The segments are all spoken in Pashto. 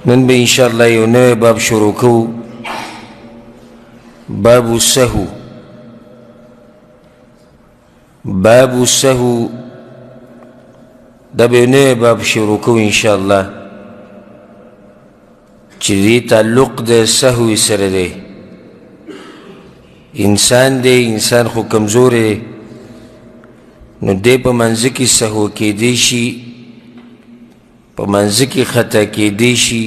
نن به انشاءالله یو نوی باب شروع کوو، باب السهو. باب السهو دا به یو نوی باب شروع کوو انشاءالله چې دې تعلق د سهو سره دی. انسان خو کمزور دی، نو دی په منځ کې سهو کېدی شي، په منځ کې خطا کېدی شي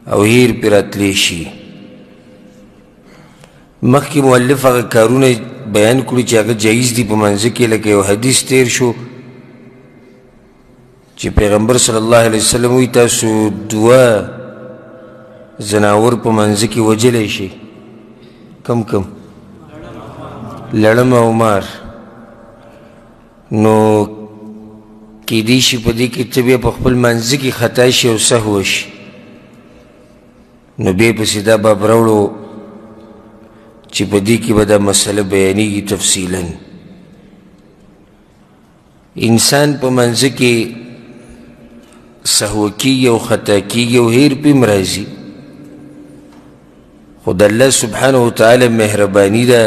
او هیر پرې راتلی شي. مخکې مؤلف هغه کارونه بیان کړي چې هغه جایز دي په منځ کې، لکه یو حدیث تیر شو چې پیغمبر صلی الله علیه وسلم وایي تاسو دوه زناور په منځ کې وجلی شي. کم لړم او مار. نو کېدی شي په دې کې ته بیا په خپل منځ کې خطا شي او سهو وشي، نو بیا پسې دا باب راوړو چې په دې کې به دا مسله بیانېږي تفصیلا. انسان په منځ کې سهو کېږي او خطا کېږي او هیر پې هم راځي، خو د الله سبحانه وتعالی مهرباني ده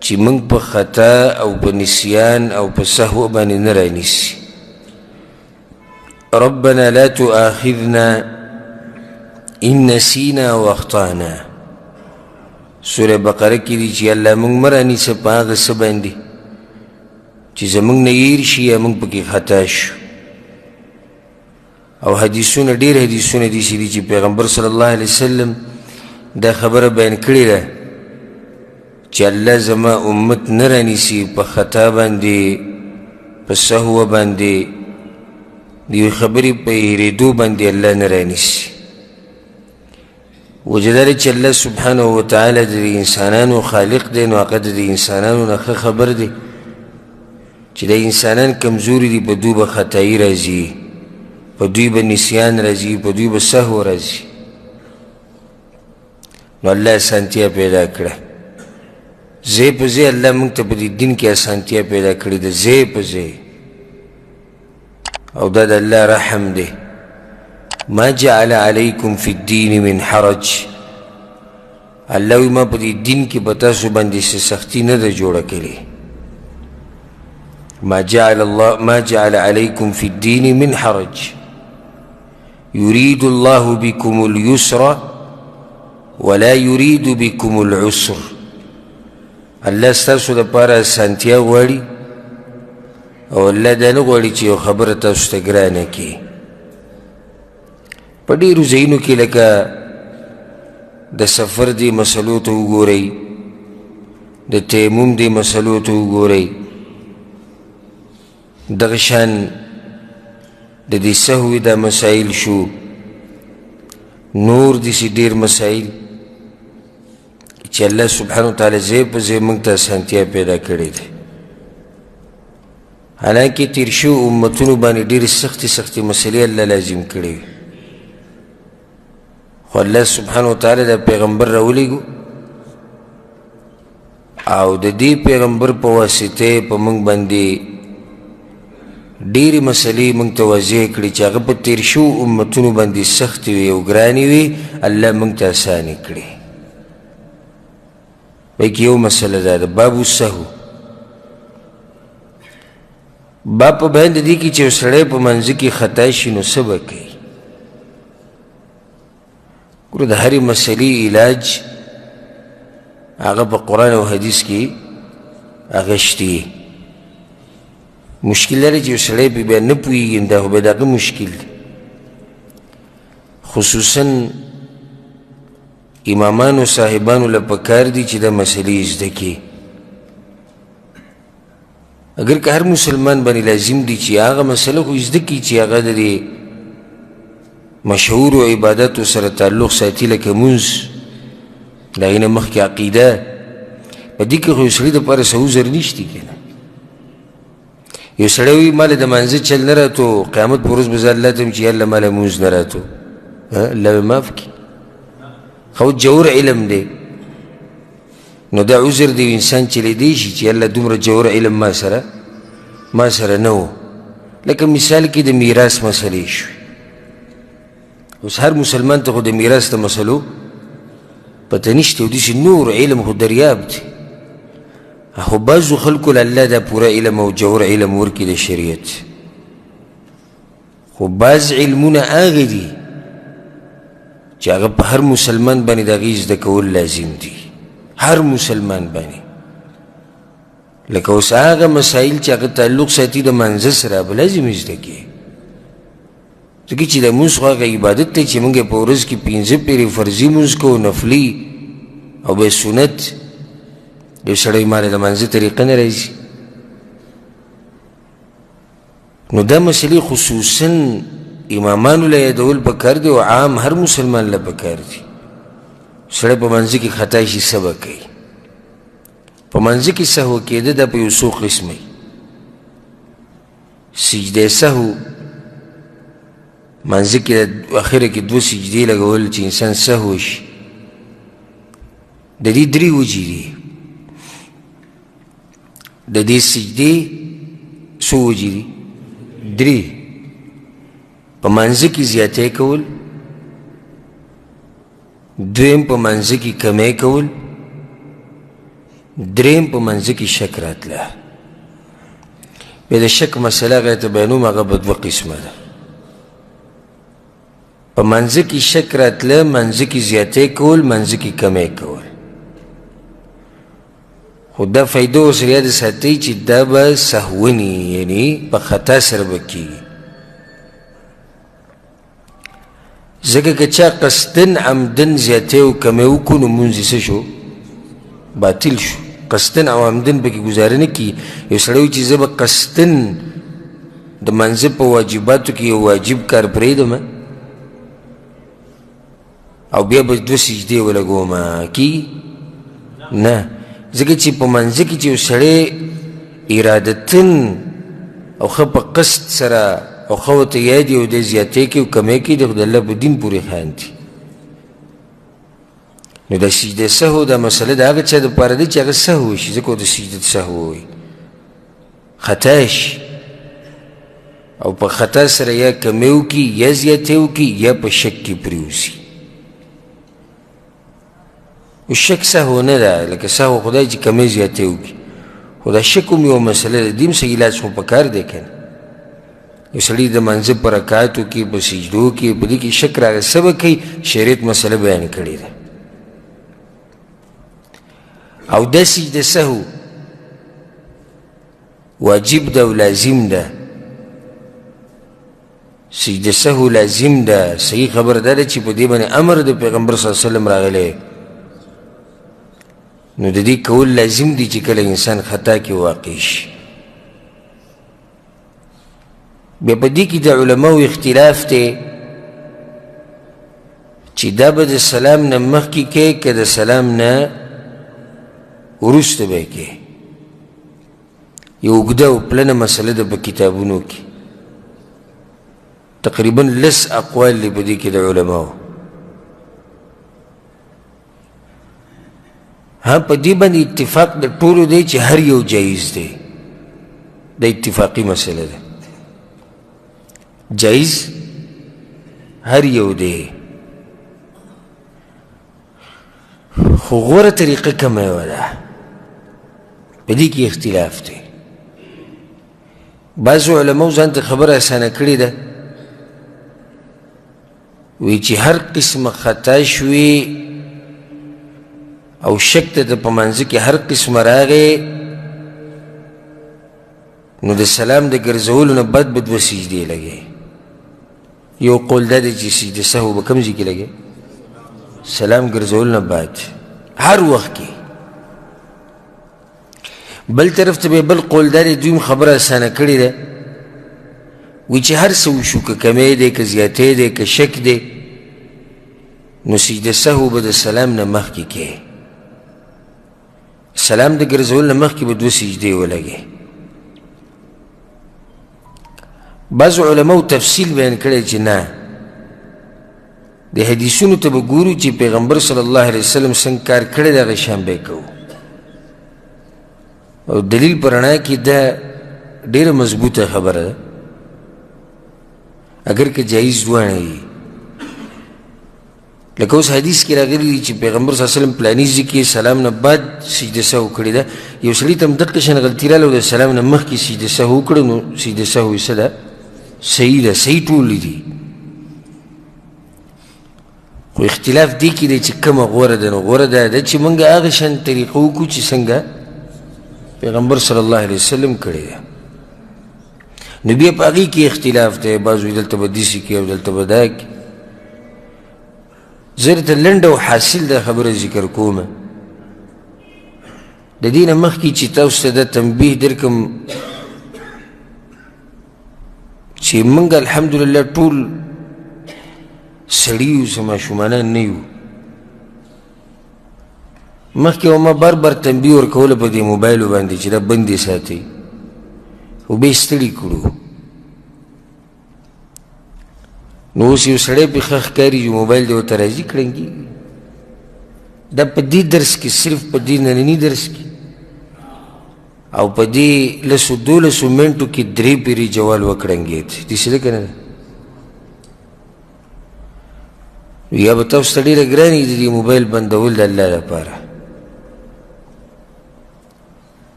چې موږ په خطا او په نسیان او په سهو باندې نه رانیسي. ربنا لا تؤاخذنا ان نسینا واخطانا. سوره بقره کې دي چې الله موږ مه رانیسه په هغه څه باندې چې زموږ نه هیر شي یا موږ پکې خطا شو. او حدیثونه ډېر حدیثونه دي چې پیغمبر صلی الله علیه وسلم دا خبره بیان کړې ده چې الله زما امت نه رانیسي په خطا باندې، په سهو باندې، د یوې خبرې په هېرېدو باندې الله نه رانیسي. وجه دا دی چې الله سبحانه وتعالی د انسانانو خالق دی، نو هغه د انسانانو نه ښه خبر دی چې د انسانان کمزوري دي، په دوی به خطایي راځي، په دوی به نسیان راځي، په دوی به سهو راځي. نو الله اسانتیا پیدا کړه، ځای په ځای الله موږ ته په دې دین کې اسانتیا پیدا کړې ده، ځای په ځای. او دا د الله رحم دی. ما جعل علیکم فی الدین من حرج. الله وایي ما په دې دین کې په تاسو باندې څه سختي نه ده جوړه کړې. ما جعل علیکم فی الدین من حرج یرید الله بکم اليسر ولا یرید بکم العسر. الله ستاسو دپاره اسانتیا غواړي او الله دا نه غواړي چې یو خبره تاسو ته ګرانه کړي. په ډېرو ځایونو کې لکه د سفر دې مسلو ته وګورئ، د تیمم دې مسلو ته وګورئ، دغه شان د دې سهوې دا مسایل شو، نور داسې ډېر مسایل چې الله سبحانه وتعالی ځای په ځای موږ ته اسانتیا پیدا کړې ده. حالانکې تېر شوو امتونو باندې ډېرې سختې مسلې الله لازم کړې وي، خو الله سبحانه وتعالی دا پیغمبر راولېږو او د دې پیغمبر په واسطه په موږ باندې ډېرې مسلې موږ ته واضح کړي چې هغه په تېر شوو امتونو باندې سختې وي او ګرانې وي، الله موږ ته اسانې کړي. بلکې یو مسله دا ده، باب السهو. باب په بیان د دې کې چې یو سړی په منځ کې خطا شي نو څه به کوي. ګوره د هرې مسلې علاج هغه په قرآن او حدیث کې هغه شته. مشکل لري چې یو سړی پې بیا نه پوهېږي، دا خو بیا د هغه مشکل دی. خصوصا امامانو صاحبانو له پکار دي چې دا مسلې زده کړي. اگر که هر مسلمان باندې لازم دي چې هغه مسله خو زده کړي چې هغه د دې مشهورو عباداتو سره تعلق ساتي، لکه مونځ، د هغې نه مخکې عقیده. په دې کې خو یو سړي دپاره څه عذر نشته که نه. یو سړی وایي ما له د مانځه چل نه راتو، قیامت په ورځ به زه الله ته یم چې یالله ما له مونځ نه راتو، الله به معاف کړي. خو جور علم دی، نو دا عذر دی انسان چلیدی شي چې یالله دومره جور علم ما سره نه و. لکه مثال کې د میراث مسلې شوې، اوس هر مسلمان ته خو د میراث د مسلو پته نشته او داسې نور علم خو دریاب دی خو بعضو خلکو له الله دا پوره علم او جوهر علم ورکړي د شریعت خو بعض علمونه هغه دي چې هغه په هر مسلمان باندې د هغې زده کول لازم دي هر مسلمان باندې لکه اوس هغه مسایل چې هغه تعلق ساتي د منځه سره به لازم زده کړي ځکه چې د لمونځ خو هغه عبادت دی چې موږ په ورځ کې 5 پیرې فرضي لمونځ کوو نفلي او به سنت یو سړی ماله د منځه طریقه نه راځي نو دا مسلې خصوصا امامانو له یادول پکار دی او عام هر مسلمان له پکار دي سړی په منځه کې خطا شي څه به کوي په منځه کې سهو کېده دا په یو څو قسمه سجده سهو منځه کې اخره کې 2 سجدې لګول چې انسان سهو شي د دې 3 وجې دي د دې سجدې څو وجې دي 3 په منځه کې زیاتې کول دویم په منځه کې کمې کول دریم په منځه کې شک راتله بیا د شک مسله هغه ته بیانوم هغه به 2 قسمه ده په منځه کې شک راتله منځه کې زیاتې کول منځه کې کمې کول خو دا فایده ورسره یاد ساتئ چې دا به سهوني یعنی په خطا سره به کېږي ځکه که چا قصدن عمدن زیاتې او کمې وکړو نو مونځ څه شو باطل شو قصدن او عمدن پکې ګزاره نه کړي یو سړی وایي چې زه به قصدن د منځه په واجباتو کې یو واجب کار پرېږدم او بیا به 2 سجدې ولګوم کېږي نه ځکه چې په منځه کې چې یو سړی ارادتن او ښه په قصد سره او ښه ورته یاد یې او دی زیاتې کړي او کمې کړي د خدای الله په دین پورې خیان دي نو د سجده سهو دا مسله د هغه چا دپاره دی چې هغه سهو شي ځکه د سجده سهو وایي خطا شي او په خطا سره یا کمې وکړي یا زیاتې وکړي یا په شک کې پرېوځي او شک سهو نه ده لکه سهو خدای چې کمې زیاتې وکړي خو دا شک هم یوه مسله ده دې هم څه علاج خو پکار دی که نه یو سړي د منځه په رکعاتو کې په سجدو کې په دې کې شک راغی څه به کوي شریعت مسله بیان کړې ده او دا سجده سهو واجب ده او لازم ده سجده سهو لازم ده صحیح خبر ده چې په دې باندې امر د پیغمبر صلی الله علیه وسلم راغلی نو د دې کول لازم دي چې کله انسان خطا کې واقع شي بیا په دې کې د علماو اختلاف دی چې دا به د سلام نه مخکې کې که د سلام نه وروسته به کې یو اوږده او پلنه مسله ده په کتابونو کې تقریبا 10 اقوال دی په دې کې د علماو په دې باندې اتفاق د ټولو دی چې هر یو جایز دی د اتفاقی مسله ده جایز هر یو دی خو غوره طریقه کومه یوه ده په دې کې اختلاف دی بعضو علماو ځان ته خبره اسانه کړې ده وی چې هر قسمه خطا شوي او شک ته د په منځه کې هر قسمه راغی نو د سلام د ګرځولو نه بعد به 2 سجدې لګي یو قول دا دی چې سجده سهو به کوم ځای کې لګي سلام ګرځولو نه بعد هر وخت کې بل طرف ته به بل قول دا دی دویم خبره اسانه کړې ده وی چې هر څه وشو که کمې دی که زیاتې دی که شک دی نو سجده سهو به د سلام نه مخکې کې سلام د ګرځولو نه مخکې به 2 سجدې ولګي بعض علماو تفصیل بیان کړی چې نه د حدیثونو ته به ګورو چې پیغمبر صلی الله علیه وسلم څنګه کار کړی د هغه شان به یې کوو او دلیل په رڼا کې دا ډېره مضبوطه خبره ده اگر که جایز دواړه وي لکه اوس حدیث کې راغلی دی چې پیغمبر صلی الله علیه وسلم پلاني ځای کې سلام نه بعد سجده سهو کړې ده. یو سړي ته هم دقه شان غلطي راغله او د سلام نه مخکې سجده سهو وکړه، نو سجده سهو یې څه ده؟ صحیح ده، صحیح ټول دي. خو اختلاف دی کې دی چې کومه غوره ده. نو غوره دا ده چې موږ هغه شان طریقه وکړو چې څنګه پیغمبر صلی الله علیه وسلم کړی ده. نو بیا په هغې کې اختلاف دی، بعض وایي دلته به داسې کړي او دلته به دا کړي. زه درته لنډه او حاصل دا خبره ذکر کومه. د دې نه مخکې چې تاسو ته دا تنبیه درکړم چې موږ الحمدلله ټول سړي یو، څه ماشومانان نه یو. مخکې به ما بار بار تنبیه ورکوله په دې موبایلو باندې چې دا بند یې ساتئ، خو بیا یې ستړي کړو. نو اوس یو سړی پې ښه ښکاري چې موبایل دی ورته راځي کړنګېږي. دا په دې درس کې، صرف په دې ننني درس کې او په دې 12 منټو کې 3 پیرې جوال وکړنګېد. داسې ده که نه ده؟ یا به تاسو ته ډېره ګرانه وي د دې موبایل بندول د الله لپاره،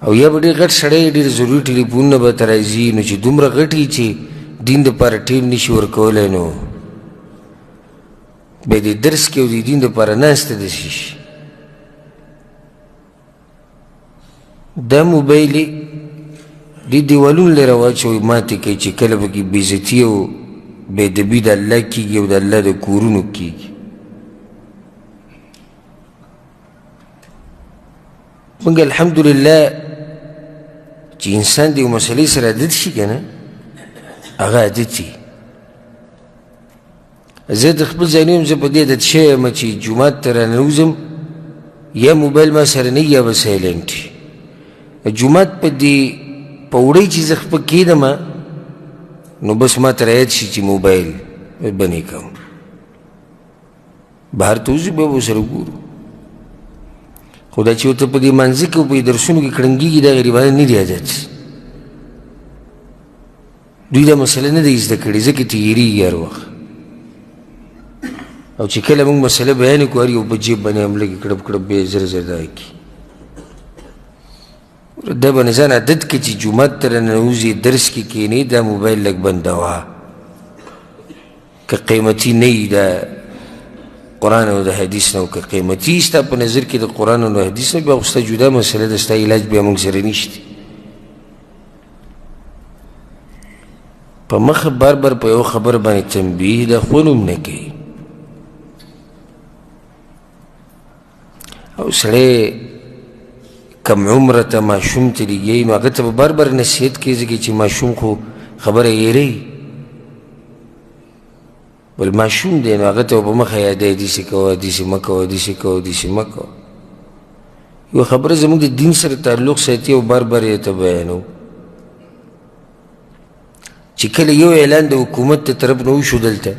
او یا به ډېر غټ سړی ډېر ضروري ټلیفونونه به ته راځي، نو چې دومره غټ وي چې دین دپاره ټیم نشي ورکولی، نو بیا د درس کې او د دین دپاره ناسته داسې شي. دا موبایل یې دې دیوالونو له راواچوئ، ماتې کوي چې کله پکې بېعزتي او بېادبي د الله کېږي او د الله د کورونو کېږي. موږ الحمدلله چې انسان د یو مسلې سره عادت شي که نه، هغه عادت وي. زه د خپل ځای نه یم، زه په دې عادت شوی یم چې جومات ته راننوځم یا موبایل ما سره نه یا به سایلنټ وي. جومات په دې په وړۍ چې زه خپل کېدم نو بس ما ته رایاد شي چې موبایل بند یې کړم. بهر ته وځو بیا به ورسره ګورو. خو دا چې ورته په دې مانځه کې او په دې درسونو کې کړنګېږي دا غریبانه نه دي عادت. دوی دا مسله نه دی زده کړې، ځکه تېرېږي هر وخت. او چې کله موږ مسله بیانې کړو هر یو په جیب باندې حمله کې کړپ کړپ بیا زر زر دا کړي. دا به نظان عادت کړي چې جومات ته راننوځي درس کې کښېنې دا موبایل لږ بندوه. که قیمتي نه وي دا قرآن او د حدیث نه، او که قیمتي ستا په نظر کې د قرآن او د حدیث نه، بیا خو ستا جدا مسله ده، ستا علاج بیا موږ سره نشته. په مخه بار بار په یو خبر باندې تنبیه د خونم نه کوي. او سړی کم عمره ته ماشوم ته لګوي نو هغه ته به بار بار نصیحت کوي، ځکه چې ماشوم خو خبره هېروي. بل ماشوم دی نو هغه ته به په مخه یادوي داسې کوه، داسې مه کوه، داسې کوه، داسې مه کوه. یوه خبره زموږ د دین سره تعلق ساتي او بار بار یې ته بیانو چې کله یو اعلان د حکومت د طرف نه وشو دلته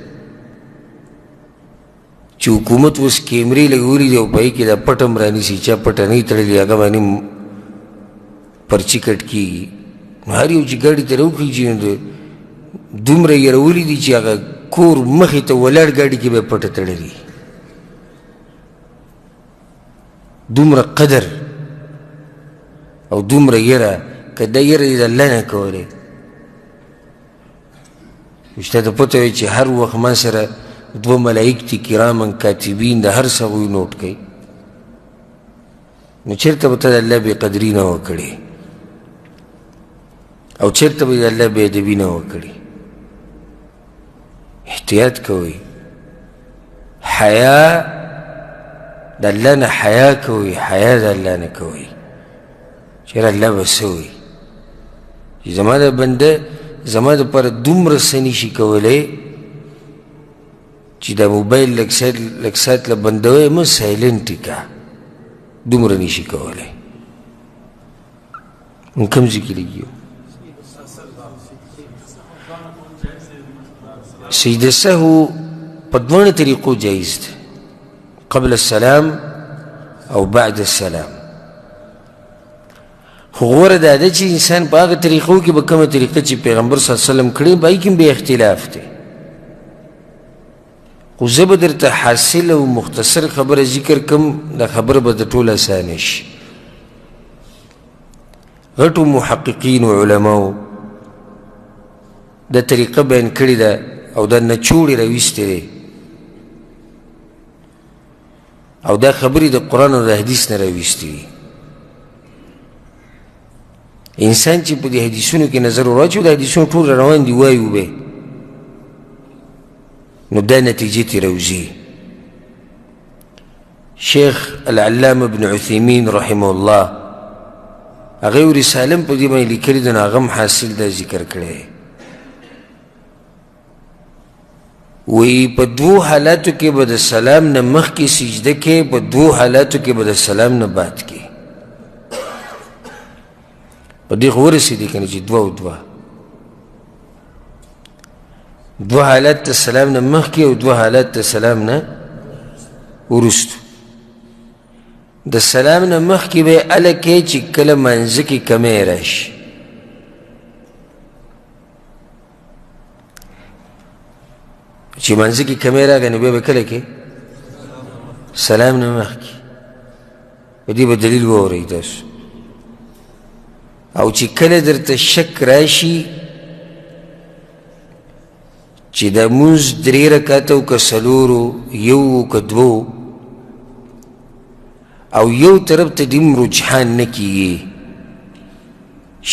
چې حکومت اوس کیمرې لګولي دي او په هغې کې دا پټ هم رانیسي، چا پټه نه وي تړلې هغه باندې پرچي کټ کېږي. نو هر یو چې ګاډي ته راوخېږي نو دومره یېرولي دي چې هغه کور مخې ته ولاړ ګاډي کې به یې پټه تړلي. دومره قدر او دومره یره، که دا یره دې د الله نه کولی. تا ته پته وي چې هر وخت ما سره 2 ملائک دي کرامن کاتبین، د هر څه هغوی نوټ کوي. نو چېرته به ته د الله بېقدري نه وکړې او چېرته به د الله بېادبي نه وکړې. احتیاط کوئ. حیا د الله نه حیا کوئ، حیا د الله نه کوئ. چېرې الله به څه وایي چې زما د بنده زما دپاره دومره څه نشي کولی چې دا موبایل لږ ساعت له بندوی مه سایلنټ یې کړه، دومره نشي کولی. موږ کوم ځای کې لګي یو؟ سجده سهو په دواړو طریقو جایز ده، قبل السلام او بعد السلام. خو غوره دا ده چې انسان په هغه طریقو کې به کومه طریقه چې پیغمبر صلی الله علیه وسلم کړې په هغې کې هم بیا اختلاف دی. خو زه به درته حاصل او مختصر خبره ذکر کم دا خبره به د ټوله اسانه شي غټو محققین و علماو دا طریقه بیان کړې ده او دا نچوړې راویستې دی او دا خبرې د قرآن او د حدیث نه راویستې دي انسان چې په دې حدیثونو کې نظر وراچو د حدیثونو ټول روان دي وایو به نو دا نتیجې ترې راوځي شیخ العلامه ابن عثیمین رحمه الله هغه یو رساله په دې باندې لیکلې ده نو هغه هم حاصل دا ذکر کړی وی په دوو حالاتو کې به د سلام نه مخکې سجده کې په دوو حالاتو کې به د سلام نه بعد کې په دې خو ورسېدې که نه چې دوه او دوه حالات د سلام نه مخکې او دوه حالات د سلام نه وروستو د سلام نه مخکې به یې هله کوې چې کله منځه کې کمی راشي چې منځه کې کمی راغی نو بیا به کله کې سلام نه مخکې په دې به دلیل واورئ تاسو او چې کله درته شک راشي چې د مونځ 3 رکعته او که 4 یو که 2 او یو طرف ته دیم رجحان نه کیږي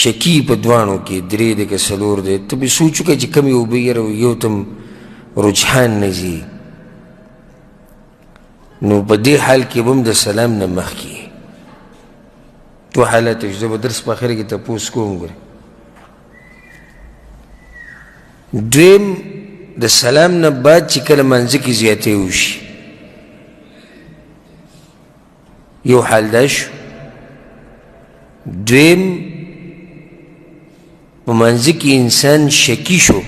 شکی په دوانو کې 3 دی که 4 دی ته به سوچ وکړه چې کم یو به یو تم رجحان نه ځي نو په دې حال کې به هم د سلام نه مخکې تو حالات چې زه به درس په اخر کې تپوس کوم ګورې دویم د سلام نه بعد چې کله منځه کې زیاتې وشي یو حال دا شو دویم په منځه کې انسان شکی شو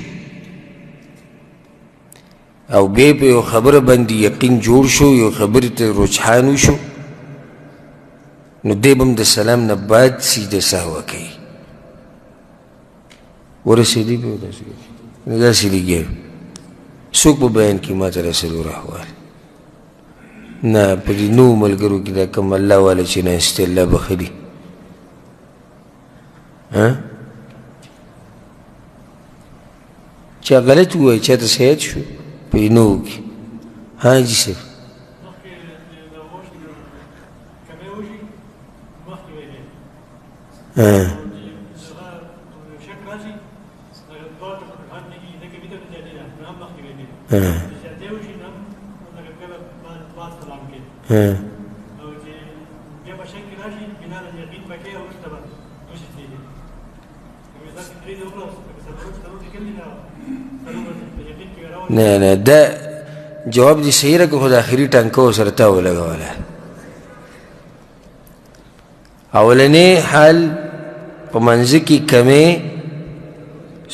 او بیا په یو خبره باندې یقین جوړ شو یو خبرې ته رجحان وشو نو دی به هم د سلام نه بعد سجده سهوه کوي ورسېدی به داسې لګیا څوک به بیان کړي ما ته را څلور احوال نه په دې نوو ملګرو کې دا کوم الله والا چې ناست الله بخلي چا غلط ووایي چا ته صحت شو په دې نوو کې حاجي صاحب نه نه دا جواب دې صحیح راکړه خو د آخري ټانکه ورسره تا ولګوله اولنی حال په منځه کې کمې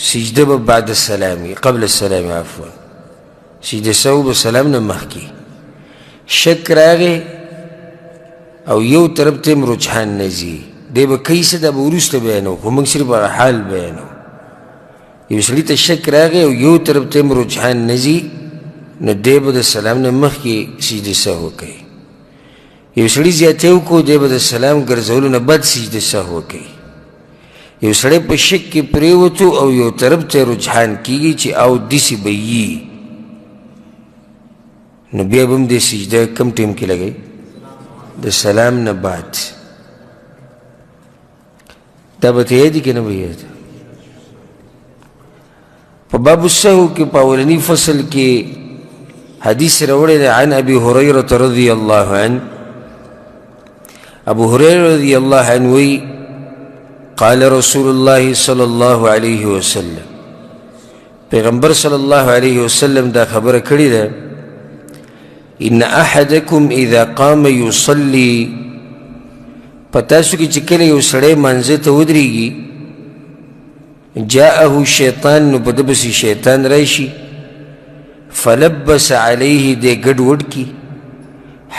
سجده به بعد السلام قبل السلام عفوا سجده سهو به سلام نه مخکې شک راغی او یو طرف ته هم رجحان نه ځي دی به کوي څه دا به وروسته بیانو خو موږ صرف هغه حال بیانو یو سړي ته شک راغی او یو طرف ته هم رجحان نه ځي نو دی به د سلام نه مخکې سجده سهو کوي یو سړي زیاتی وکړو دی به د سلام ګرځولو نه بعد سجده سهو کوي یو سړی په شک کې پرېوتو او یو طرف ته رجحان کېږي چې او داسې به یي نو بیا به هم دې سجده کم ټیم کې لګوي د سلام نه بعد دا به ته یادي که نه به یاد په باب السهو کې په اولني فصل کې حدیث راوړی دی عن ابي هريره رضي الله عنه ابو هريره رضي الله عنه وی قال رسول الله صلى الله عليه وسلم پیغمبر صلی الله علیه وسلم دا خبره کړې ده ان احدکم اذا قام يصلي پتاسو کې چې کله یو سړی منځه ته ودرېږي جاءه شیطان نو په ده پسې شیطان راشي فلبس علیه دی ګډ وډ کي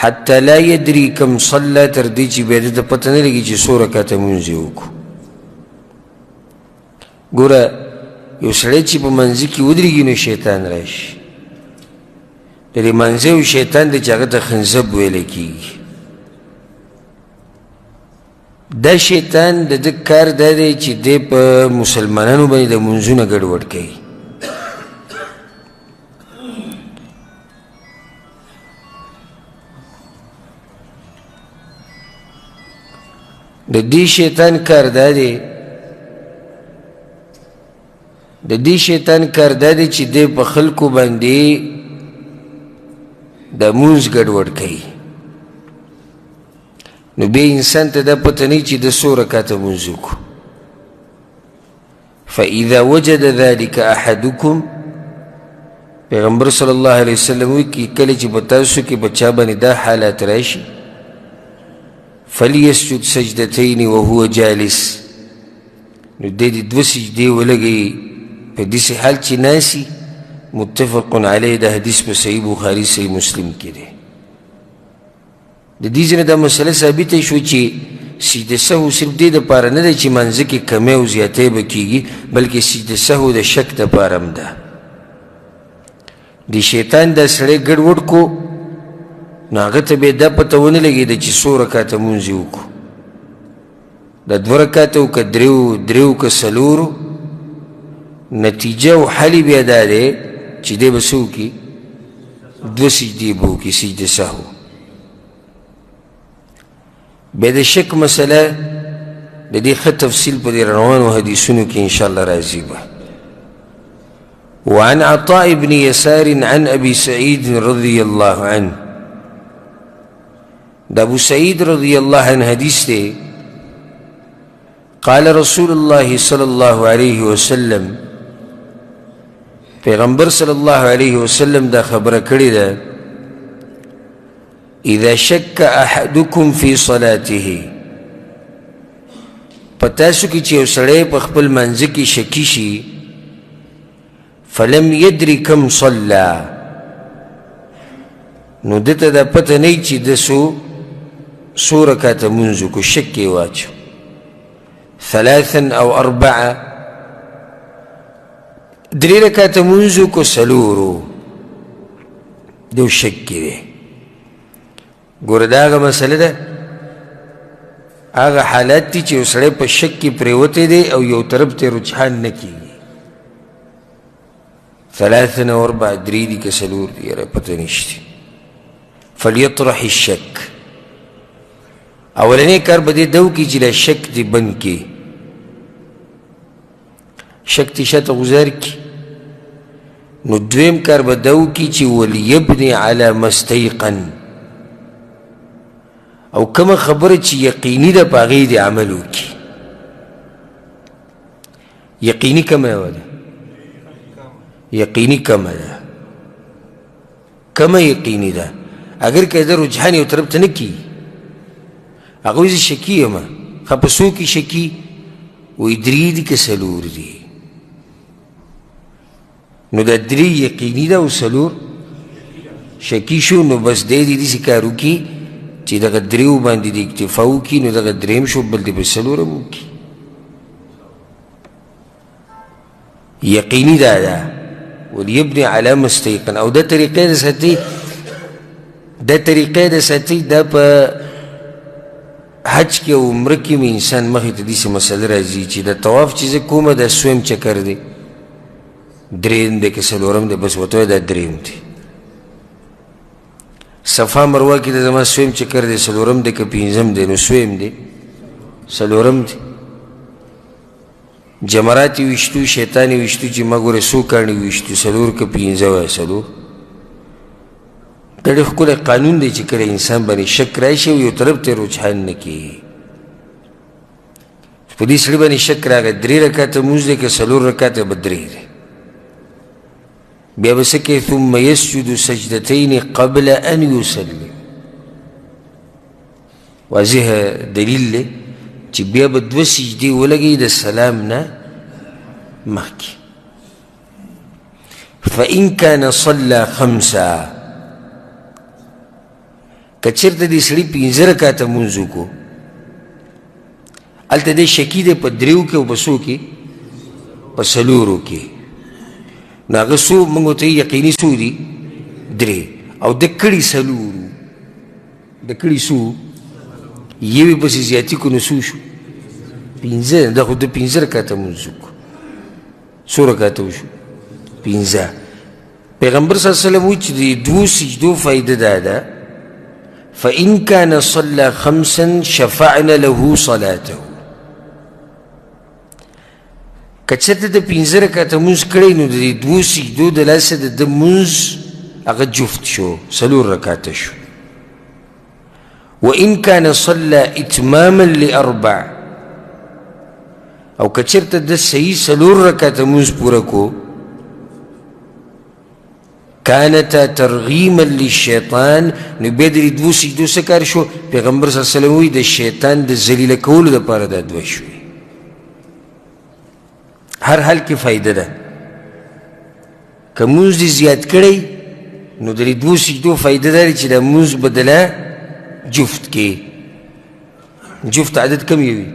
حتی لا یدري کم صلی تر دې چې بیا د پته نه لګي چې څو رکعته مونځ یې وکړو ګوره یو سړی چې په منځه کې ودرېږي نو شیطان راشي د دې منځه یو شیطان دی چې هغه ته خنزب ویلی کېږي. دا شیطان د ده کار دا دی چې دی په مسلمانانو باندې د منځونه ګډوډ کوي. د دې شیطان کار دا دی چې دی په خلکو باندې د مونځ ګډوډ کوي. نو بیا انسان ته دا پته نه چې د څو رکاته مونځ وکړو. فاذا وجد ذلك احدکم، پیغمبر صلی الله علیه وسلم وایي چې کله چې په تاسو کې په چا باندې دا حالات راشي فلیسجد سجدتین وهو جالس، نو دی دې دوه سجدې ولګوي په داسې حال چې ناسي. متفق علیه دا حدیث په صحیح بخاري صحیح مسلم کې دی. د دې ځینې دا مسله ثابته شو چې سجده سهو صرف دې دپاره نه دی چې منځه کې کمی او زیاتی به کېږي، بلکې سجده سهو د شک دپاره هم ده. د شیطان دا سړی ګډوډ کو، نو هغه ته بیا دا پته ونه لګېده چې څو رکاته مونځ یې وکړو. دا دوه رکاته او که درېو که څلورو، نتیجه او حل بیا دا دی چې دی به څه وکړي؟ دوه سجدې به وکړي، سجده سهو. بیا د شک مسله د دې ښه تفصیل په دې روانو حدیثونو کې انشاءالله راځي به. وعن عطاء بن يسار عن ابي سعيد رضي الله عنه، دا ابو سعید رضی اللہ عنہ حدیث دے. قال رسول اللہ صلی اللہ علیہ وسلم، پیغمبر صلی اللہ علیہ وسلم دا خبر کړی دا، اذا شک احدکم فی صلاته، پتاسو کی چې یو سړی په خپل منځ کې شکی شي، فلم یدری کم صلا، نو دته دا پته نه چې د څو رکاته مونځ وکړو، شک یې واچو. ثلاثا او اربعه، درې رکاته مونځ وکړو څلورو، دو شک کې دی. ګوره دا هغه مسله ده، هغه حالات دي چې یو سړی په شک کې پرېوتی دی او یو طرف ته رجحان نه کېږي. ثلاثا او اربعه، درې دي که څلور دي، یاره پته نشته. فلیطرح الشک، اولنی کار به دې ده وکړي چې دا شک دې بند کړي، شک دې شاته غوځار کړي. نو دویم کار به ده وکړي چې ولیبني علی ما استیقن، او کومه خبره چې یقیني ده په هغې دې عمل وکړي. یقیني کومه ده؟ یقیني کومه ده؟ کومه یقیني ده؟ اگر که ده رجحان یو طرف ته نه کېږي، هغه وایي زه شکي یم، ښه په څو کې شکي؟ وایي درې دي که څلور دي. نو دا درې یقیني ده او څلور شکي شو، نو بس دی دې داسې کار وکړي چې دغه درېو باندې د اکتفا وکړي، نو دغه درېیم شو، بل دې په څلور هم وکړي. یقیني ده ولیبني علی ما استیقن. او دا طریقې د ساتي دا په حج کې او عمره کې مې انسان مخې ته داسې مسله راځي چې د طواف چې زه کومه دا سویم چکر دی، درېیم دی که څلورم دی، بس ورته وایي دا درېیم دی. صفا مروه کې د زما سویم چکر دی، څلورم دی که پنځم دی، نو سویم دی، څلورم دی. جمرات یې ویشتو، شیطان یې ویشتو چې ما ګوره څو کاڼي ویشتو، څلور که پنځه وایه څلور. دا ډېر ښکلی قانون دی چې کله انسان باندې شک راشي او یو طرف ته رجحان نه کېږي. په دې سړي باندې شک راغی، درې رکاته مونځ دی که څلور رکاته به درې دی، بیا به څه کوي؟ ثم یسجد سجدتین قبل ان یسلم. واضح دلیل دی چې بیا به دوه سجدې ولګوي د سلام نه مخکې. فإن كان صلى خمسا، که چېرته دې سړي پنځه رکاته مونځ وکړو، هلته دی شکي دی په درېو کې او په څو کې؟ په څلورو کې. نو هغه څو موږ ورته یقیني څو دي؟ درې. او د کړي څلورو د کړي څو یوې پسې زیاتي کړو نو څو شو 15 دا خو د 15 رکعته لمونځ وکړو څو رکعته وشو 15 پیغمبر صلی الله علیه وسلم وایي چې د دوو سجدو فایده دا ده فإن كان صلى 5 شفعنا له صلاته که چېرته د 15 رکعته لمونځ کړی نو د دوو سجدو د لاسه د ده لمونځ هغه جفت شو 4 رکعته شو وإن كان صلى إتماما لأربع او که چېرته د صحیح 4 رکعته لمونځ پوره کو كانتا ترغیما للشیطان نو بیا د دوو سجدو څه کار شو پیغمبر صلی الله علیه وسلم وایي د شیطان د ذلیله کولو دپاره دا دوه شوې هر حال کې فایده ده که لمونځ دې زیات کړی نو د دوو سجدو فایده دا چې دا لمونځ به دله جفت کې جفت عدد کم یې وي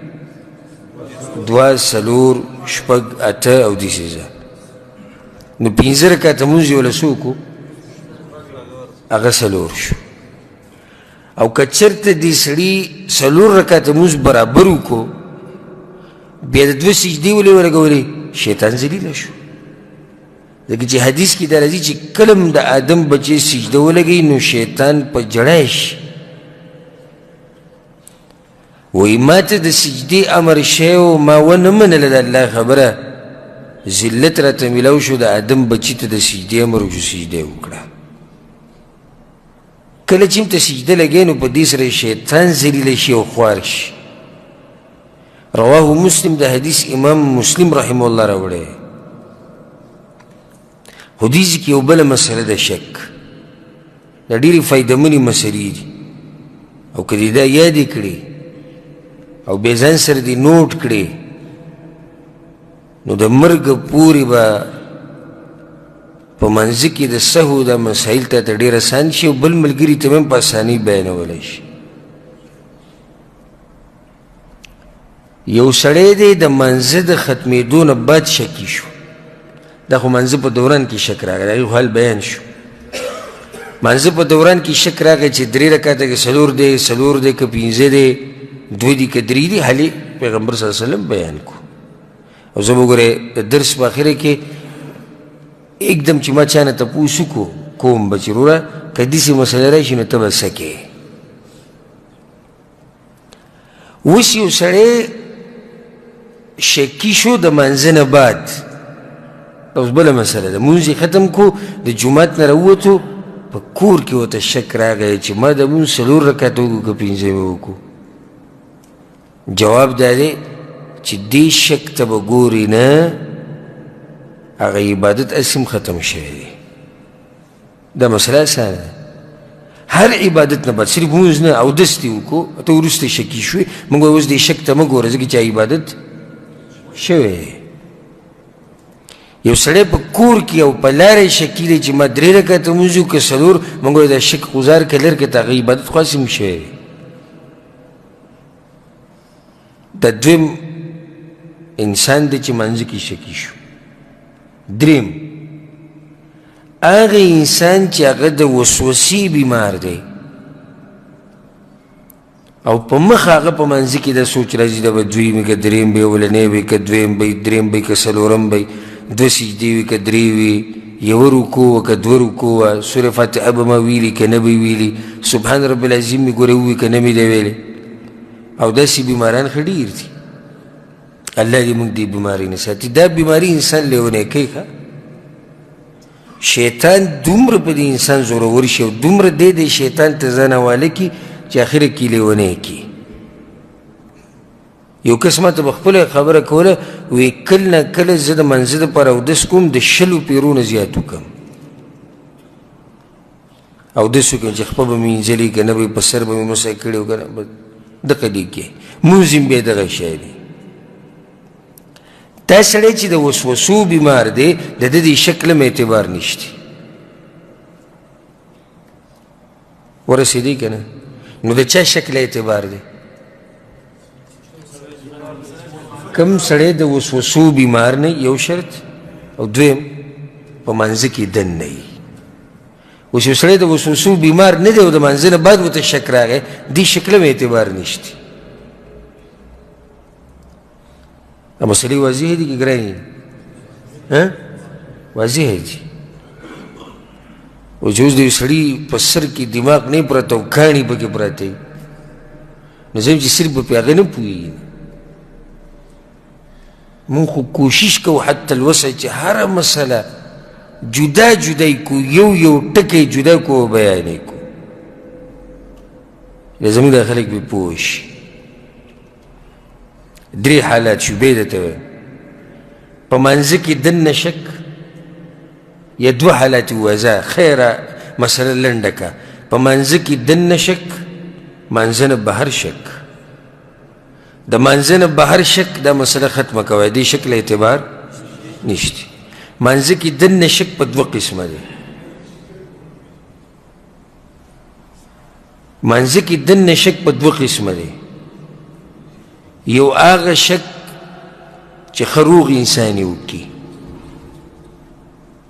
2 4 6 8 او داسې ځه نو 15 رکعته لمونځ یې وله څه وکړو هغه 4 شو او که چېرته دې سړي 4 رکعته لمونځ برابر وکړو بیا د 2 سجدې ولې ولګولې شیطان ذلیله شو ځکه چې حدیث کې دا راځي چې کله هم د آدم بچی سجده ولګوي نو شیطان په جړی شي وایي ما ته د سجدې امر شوی و ما ونه منله د الله خبره ذلت راته میلاو شو د آدم بچي ته د سجدې امر وشو سجده یې وکړه کله چې هم ته سجده لګوي نو په دې سره شیطان ذلیله شي او خوار شي رواه مسلم د حدیث امام مسلم رحمه الله راوړی حدیث کې یو بله مسله ده شک دا ډېرې فایدهمنې مسلې دي او که دې دا یادې کړې او بیا ځان سره دې نوټ کړې نو د مرګ پورې به په منځ کې د سهو دا مسایل ته ډېر اسان شي او بل ملګري ته هم په اسانۍ بیانولی شي یو سړی دی د منځه د ختمېدو نه بعد شکي شو دا خو منځه په دوران کې شک راغی د هغې حال بیان شو منځه په دوران کې شک راغی چې 3 رکعته کې 4 دی 4 دی که 15 دی 2 دی که 3 دی حال پیغمبر صلی الله علیه وسلم بیان کو او زه به ګورې د درس په اخره کې एकदम چې ما چا نه تپوس کوم به چې وروره که داسې مسله راشي نو ته به څه کوې اوس یو سړی شکي شو د منځه نه بعد اوس بله مسله ده لمونځ یې ختم کو د جومات نه راووتو په کور کې ورته شک راغی چې ما د لمونځ 4 رکعته وکړو که 15 مې وکړو جواب دا دی چې دې شک ته به ګورې نه هغه عبادت اسم ختم شوی دی دا مسله اسانه ده هر عبادت نه بعد صرف لمونځ نه اودس دې وکړو ته وروسته شکي شوې موږ اوس دې شک ته مه ګوره ځکه چې عبادت شوی دی یو سړی په کور کې او په لارې شکي دی چې ما 3 رکعته لمونځ وکړو که 4 موږ دا شک غزار که لر که ته هغه عبادت خو اسم شوی دی دا دویم انسان دی چې منځ کې شکي شو دریم هغه انسان چې هغه د وسوسې بیمار دی او په مخ هغه په منځ کې د سوچ راځي دا به دویم وي که دریم وي اولنی وي که دویم وي دریم وي که 4م وي 2 سجدې وي که 3 وي یوه رکوع وه که 2 رکوع وه سورې فاتحه به ما ویلي که نه به ویلي سبحان رب العظیم مې ګوره ووي که نه مې دی ویلی او داسې بیماران ښه ډېر دي الله دې موږ دې بیمارۍ نه ساتي دا بیماري انسان لیونی کوي ښه شیطان دومره په دې انسان زورور شي او دومره دی شیطان ته ځان حواله کړي چې اخره کې لیونی کړي یو کس ما ته به خپله خبره کوله وایي کله نه کله زه د منځه دپاره اودس کوم د 20 پیرو نه زیات وکړم اودس وکړم چې خپه به مې مینځلي که نه به په سر به مې مسح کړی و که نه دغه دې کې لمونځ هم بیا دغه شی دی دا سړی چې د وسوسو بیمار دی د ده د شکل هم اعتبار نشته ورسېدی که نه نو د چا شکل اعتبار دی کم سړی د وسوسو بیمار نه یو شرط او دویم په منځه کې دن نه وي اوس یو سړی د وسوسو بیمار نه دی او د مانځه نه بعد ورته شک راغی دې شکله م اعتبار نشته دا مسلې واضحې دي که ګرانې واضحې دي او چې اوس د یو سړي په سر کې دماغ نه پرته او کاڼي پکې پراته وي نو زه چې صرف به پې هغه نه پوهېږي مونږ خو کوشش کوو حتی الوسع چې هره مسله جدا جدای کو یو ټکی جدا کو او بیانې کو زموږ دا خلک به پوه شي درې حالات شوبې درته وایم په منځه کې دننه شک یا دوه حالات ووځه خیره مسله لنډه که په منځه کې دننه شک منځه نه بهر شک د منځه نه بهر شک دا مسله ختمه کوی دې شک له اعتبار نشته منځه کې دننه شک په دوه قسمه دی منځه کې دننه شک په دوه قسمه دی یو هغه شک چې ښه روغ انسان یې وکړي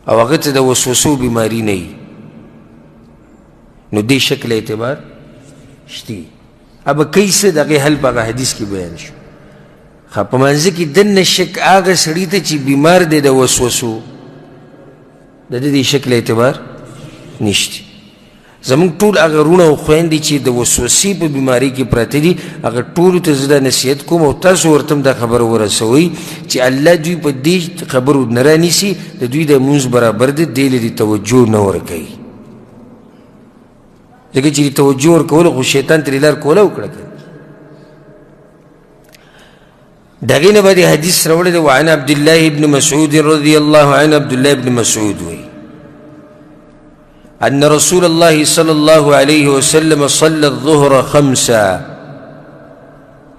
او هغه ته د وسوسو بیماري نه وي نو دې شک له اعتبار شته ابه کوي څه د هغې حل په هغه حدیث کې بیان شو ښه په منځه کې دننه شک هغه سړي ته چې بیمار دی د وسوسو د دې شک له اعتبار نشته زمونږ ټول هغه وروڼه او خویندې چې د وسوسې په بیمارۍ کې پراته دي هغه ټولو ته زه دا نصیحت کوم او تاسو ورته هم دا خبره ورسوئ چې الله دوی په دې خبرو نه رانیسي د دوی د مونځ برابر دی دې لرې توجه نه ورکوي ځکه چې توجه ورکولو خو شیطان ترې لار کوله وکړه که د هغې نه به د حدیث راوړی دی وعن عبدالله بن مسعود رضی الله عنه عبدالله بن مسعود وی أن رسول الله صلى الله عليه وسلم صلى الظهر خمسا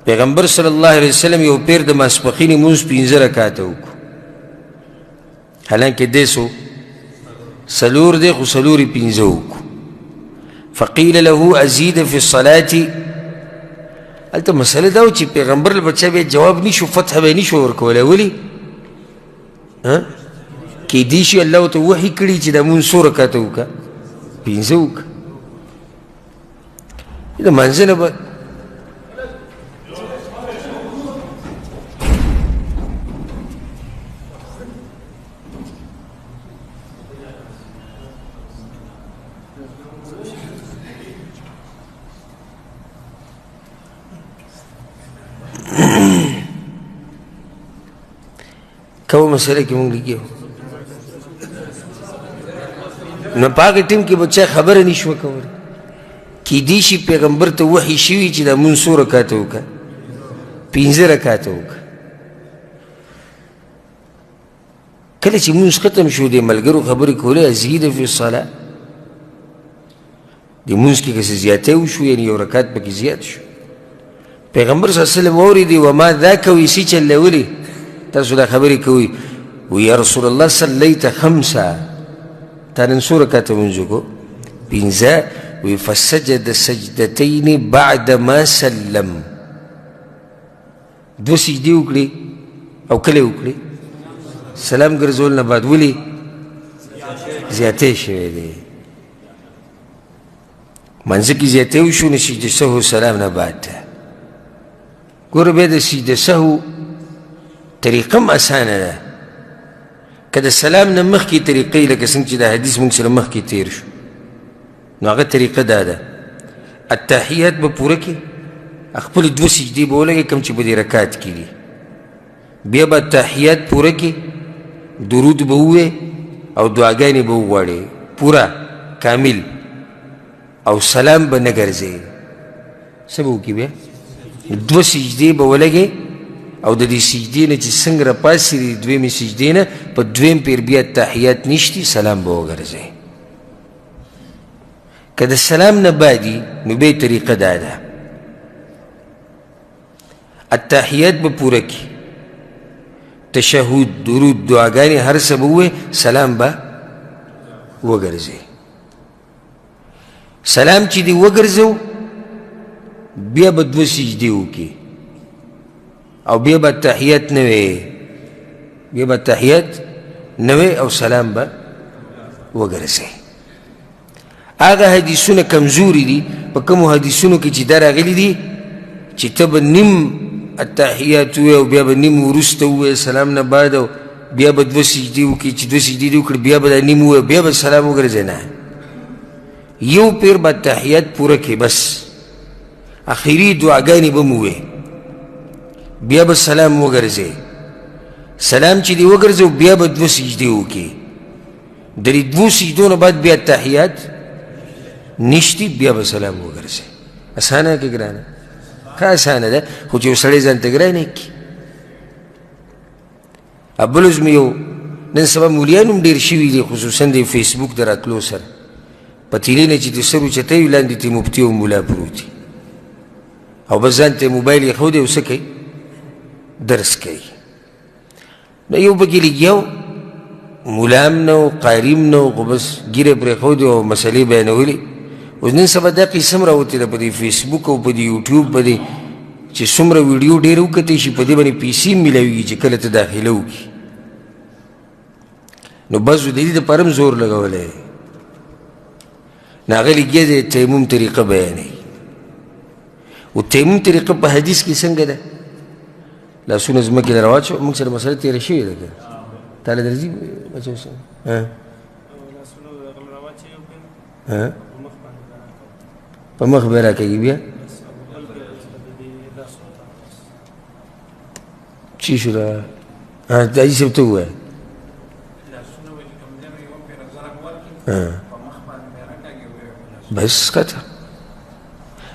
پیغمبر صلی الله علیه وسلم یو پیر د ماسپښینې مونځ 15 رکعاته وکړو حالانکې دی څو څلور دی خو څلور یې 15 وکړو فقیل له ازید فی الصلاة هلته مسله دا و چې پیغمبر له بچا بیا جواب نشو فتح به نشو ورکولی ولې کیدای شي الله ورته وحي کړي چې دا مونځ څو رکعاته وکړه 15 وکړه د منځه نه به کومه مسله کې مونږ لګیو نو په هغه ټیم کې به چا خبره نه شوه کولی کیدای شي پیغمبر ته وحي شوي چې دا مونځ څو رکعاته وکړه 15 رکعاته وکړه کله چې مونځ ختم شو د ملګرو خبرې کولې ازید فی الصلاة د مونځ کې که څه زیاتی وشو یعنې یو رکعت پکې زیات شو پیغمبر صلی الله علیه وسلم واورېدې وما ذاک وی څه چله ولې تاسو دا خبرې کوئ وی یا رسول الله صلیت خمسا تا نن څو رکعته مونځ وکړو 15 وی فسجد سجدتین بعد ما سلم دو سجدې وکړې او کله وکړې سلام ګرځول نه بعد ولې زیاتی شوی دی منځه کې زیاتی وشو نو سجده سهو سلام نه بعد ده ګوره بیا د سجده سهو طریقه هم اسانه ده که د سلام نه مخکې طریقې لکه څنګه چې دا حدیث موږ سره مخکې تیر شو نو هغه طریقه دا ده التحیات به پوره کړي خپلې 2 سجدې به ولګې کوم چې په دې رکعت کې دي بیا به تحیات پوره کړي درود به ووایې او دعاګانې به وغواړې پوره کامل او سلام به نه ګرځې څه به وکړي بیا 2 سجدې به ولګې او د دې سجدې نه چې څنګه راپاسې د دویمې سجدې نه په دویم پیر بیا تحیات نشتي سلام به وګرځئ که د سلام نه بعدي نو بیا طریقه دا ده التحیات به پوره کړي تشهد درود دعاګانې هر څه به ووایې سلام به وګرځئ سلام چې دې وګرځو بیا به 2 سجدې وکړي او بیا به تحیات نه وی بیا به تحیات نه وی او سلام به وګرځئ هغه حدیثونه کمزوري دي په کومو حدیثونو کې چې دا راغلي دي چې ته به نیم التحیات ووایې او بیا به نیم وروسته ووایې سلام نه بعد او بیا به دوه سجدې وکړي چې دوه سجدې دې وکړي بیا به دا نیم ووایې بیا به سلام وګرځې نه یو پیر به تحیات پوره کړي بس اخري دعاګانې به مو ووایې بیا به سلام وګرځې سلام چې دې وګرځې بیا به دوه سجدې وکړي د دې دوو سجدو نه بعد بیا تحیات نشتی بیا به سلام وګرځې اسانه که ګرانه ښه اسانه ده خو چې یو سړی ځان ته ګرانه یې کړي بل عزم یو نن سبا مولیان هم ډېر شوي دي خصوصا د فیسبوک د راتلو سره په تیلې نه چې د سر اوچتی وي لاندې ته مفتي او ملا پروت دي او بس ځان ته موبایل ایښودی او څه کوي درس کوي نو یو پکې لګیا و ملا هم نه و قاري هم نه و خو بس ږیره پرېښودې او مسلې بیانولې اوس نن سبا دا قسم راوتې ده په دې فیسبوک او په دې یوټیوب باندې چې څومره ویډیو ډېر وکتلی شي په دې باندې پیسې هم میلاویږي چې کله ته داخله وکړي نو بس د دې دپاره هم زور لګولی نو هغه لګیا دی تیمم طریقه بیانوي و تیمم طریقه په حدیث کې څنګه ده لاسونه ځمکې له راواچوه موږ سره مسله تېره شوې ده که تا له درځي بچو په مخ به راکږي بیا چی شو دا داجي صاحب ته ووایه بس ختم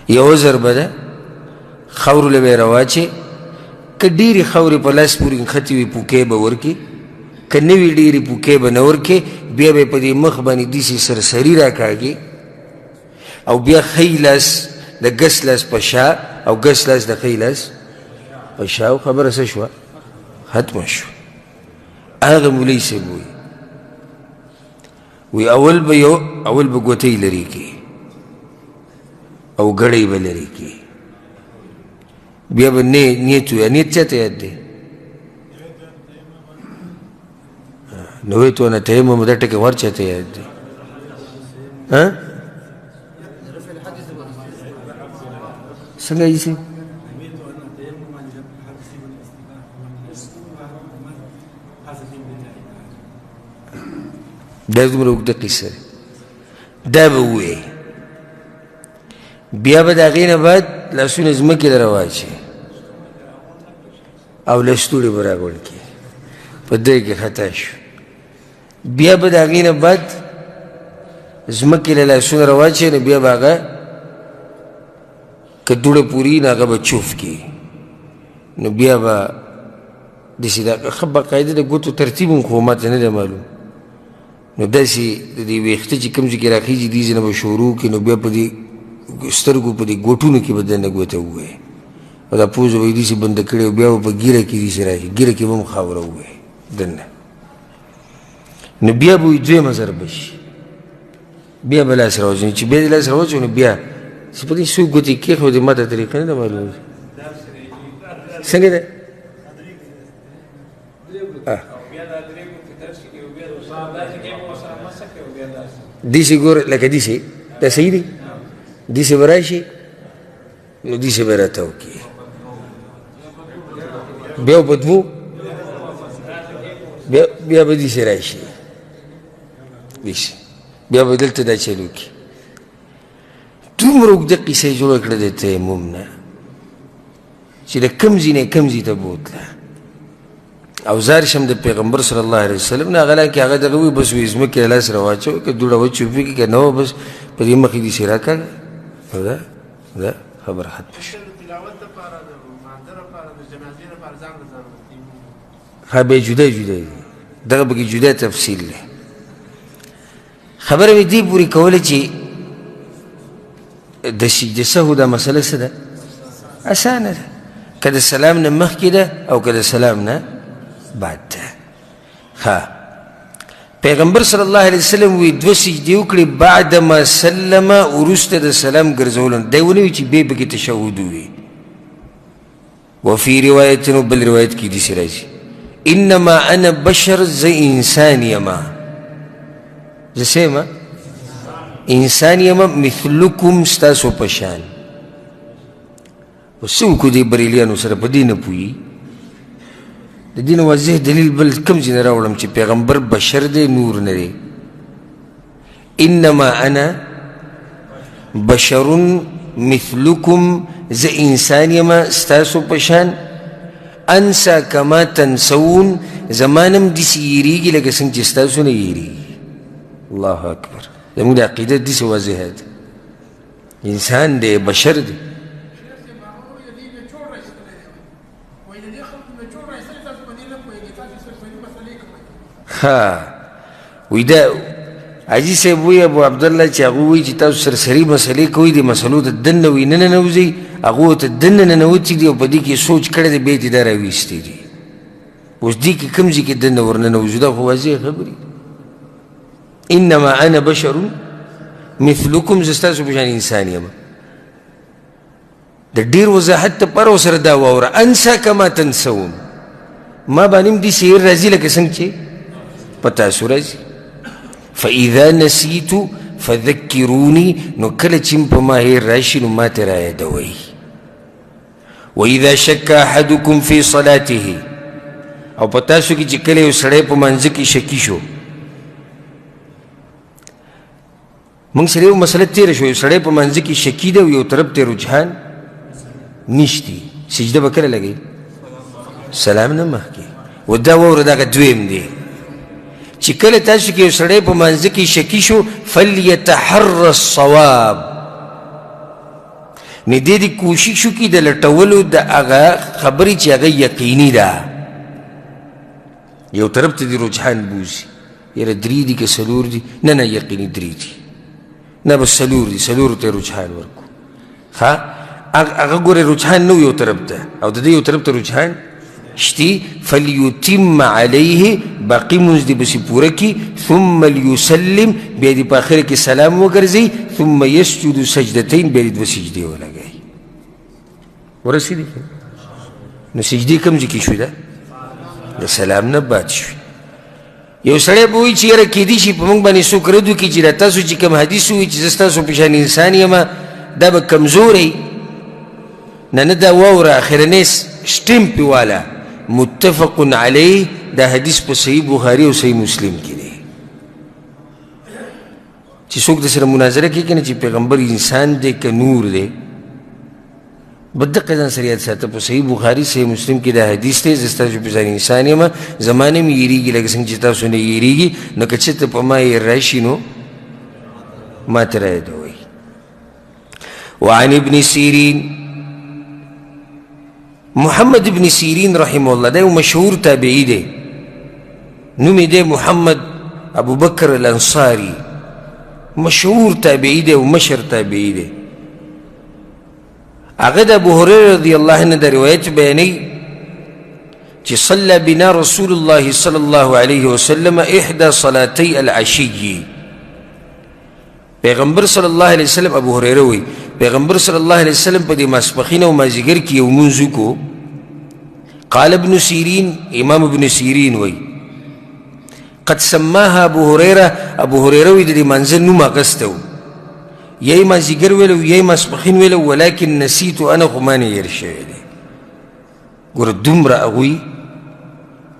یو ضربه ده خاورو له به یې راواچې که ډېرې خاورې په لاس پورې نښتې وي پوکې به ورکړي که نه وي ډېرې پوکې به نه ورکړې بیا به یې په دې مخ باندې داسې سرسري راکاږي او بیا ښی لاس د ګس لاس په شا او ګس لاس د ښی لاس په شا او خبره څه شوه ختمه شوه هغه مولوي صاحب وی اول به ګوتۍ لرې کړي او ګړۍ به لرې کړي بیا به نیت وی نیت چا ته یاد دی نویتونه تیمم دا ټکي ور چا ته یاد دی څنګه یې صاحب دا دومره اوږده قصه دا به ووایې بیا به د هغې نه بعد لاسونه ځمکې له راواچي او لستوړې به راغونډ کړي په دې کې خطا شو بیا به د هغې نه بعد ځمکې له لاسونه راواچي نو بیا به هغه که دوړه پوري نو هغه به چوف کړي نو بیا به داسې دا ښه باقاعده د ګوتو ترتیب هم خو ماته نه دی معلوم نو داسې د دې ویښته چې کوم ځای کې راخیږي دې ځای نه به شروع کړي نو بیا په دې سترګو په دې ګوټونو کې به دننه ګوته ووایي او دا پوزه به یې داسې بنده کړې او بیا به په ږیره کې داسې راشي ږیره کې به هم خاوره ووایي دننه نو بیا به وایي دویمه ضربه شي بیا به لاس راوځي چې بیا دې لاس راوځي نو بیا چې په دې څو ګوتې کېښودې ما ته طریقه نه ده معلومه څنګه ده دیسی ګوره لکه دیسی دا صحیح دی دیسی به راشي نو دیسی به راته وکړي بیا په دوو بیا به دیسی راشي دیسی بیا به دلته دا چل وکړي دومره اوږده قصه یې جوړه کړه د تیمم نه چې د کوم ځای نه کوم ځای ته بوتله او زار شم د پیغمبر صلی الله علیه وسلم نه غلا کې هغه دغه وي بس وې ځمکې له لاس راواچو که دوړه وچوفېږي که نه بس په دې مخې دې سې راکاږه او دا خبره ختمه شوه ها به جدا جدا دي دغه پکې جدا تفصیل دی خبره مې دې پورې کوله چې د سجده سهو دا مسله څه ده اسانه ده که د سلام نه مخکې ده او که د سلام نه بعد ده ها پیغمبر صلی الله علیه وسلم وی دوه سجدې وکړې بعد ما سلم وروسته د سلام ګرځولو دی ونه وي چې بیا پکې تشهد ووي وفي روایت بل روایت کې داسې راځي انما انا بشر زه انسان یما زه څه یم انسان یما مثلکم ستاسو پشان. وسو کو دی بریلیانو سره په دې نه پوهي. د دې نه واضح دلیل بل کوم ځای نه راوړم چې پیغمبر بشر دی نور نه دی. انما انا بشر مثلکم زه انسان یما ستاسو پشان انسا کما تنسون زمانم دسی یریږي لکه څنګه چې ستاسو نه یریږي. الله اکبر. زموږ د عقیدت داسې واضحه ده. انسان دی بشر دی. ها وی دا حاجي صاحب وی ابو عبدالله چې هغه وایي چې تاسو سرسري مسلې کوئ د مسلو ته دننه وي نه ننوځئ هغو ته دننه ننوتي دي او په دې کې سوچ کړی دی بیا یې دا راویستې دي. اوس دې کې کوم ځای کې دننه ورننوځو دا خو واضح خبرې. انما انا بشر مثلکم زه ستاسو په شان انسان یم. د ډېر وضاحت دپاره ورسره دا واوره انسا کما تنسون ما باندې هم داسې هیر راځي لکه څنګه چې په تاسو راځي. فاذا نسیت فذکروني نو کله چې په ما هیر راشي نو ما ته رایادوئ. واذا شک احدکم فی صلاته او په تاسو کې چې کله یو سړی په منځ کې شکي شو. موږ سره یو مسله تېره شوه. یو سړی په منځ کې شکي دی او یو طرف ته رجحان نشتی. سجده به کله لګوي؟ سلام نه مخکې. و دا واوره دغه دویم دی چې کله تاسو کې یو سړی په منځ کې شکي شو فلیتحر الصواب نو دې دې کوشش وکړي د لټولو د هغه خبرې چې هغه یقیني ده. یو طرف ته دې رجحان بوځي یاره درې دي که څلور دي نه نه یقیني درې دي نه بس څلور دي څلورو ته رجحان ورکړو. ښه هغه ګوره رجحان نه و یو طرف ته او د دې یو طرف ته رجحان شتی. فلیتم علیه باقی منځ دې بسې پوره کړي ثم لیسلم بیا دې په آخر کې سلام وګرځئ ثم یسجد سجدتین بیا دې دوه سجدې ولګئ. ورسېدې نو سجدې کوم ځای کې شوې ده؟ د سلام نه بعد شوې. یو سړی به وایي چې یاره کیدای شي په موږ باندې څوک رد وکړي چې دا تاسو چې کوم حدیث وایي چې زه ستاسو په شان انسان یم دا به کمزوری. نه نه دا واوره اخرنی سټمپ والا متفق علیه دا حدیث په صحیح بخاري او صحیح مسلم کې دی. چې څوک د سره مناظره کوي که نه چې پیغمبر انسان دی که نور دی بدقه ځان سره یاد ساته. په صحیح بخاري صحیح مسلم کې دا حدیث دی زه ستاسو په ځان انسان یم زما نه مې یېرېږي لکه څنګه چې تاسو نه یېرېږي نو که چېرته په ما یې راشي نو ما ته رایادوئ. وعن ابن سیرین محمد ابن سیرین رحمه الله دا یو مشهور تابعی دی. نوم یې دی محمد ابو بکر الانصاری. مشهور تابعی دی او مشر تابعی دی. هغه د ابو هریره رضی الله عنه دا روایت بیانوي چې صلى بنا رسول الله صلی الله علیه وسلم احدى صلاتي العشي. پیغمبر صلی الله علیه وسلم ابو هریره وی پیغمبر صلی الله علیه وسلم په دې ماسپخین او مازیګر کې یو مونځ وکړو. قال ابن سیرین امام ابن سیرین وی قد سماها ابو هریره. ابو هریره وی د دې منځ نوم اخیستی و یی مازیګر ویلو یی ماسپخین ویلو ولکن نسیتو انا خو ما نه هېر شوی دی. ګوره دومره هغوی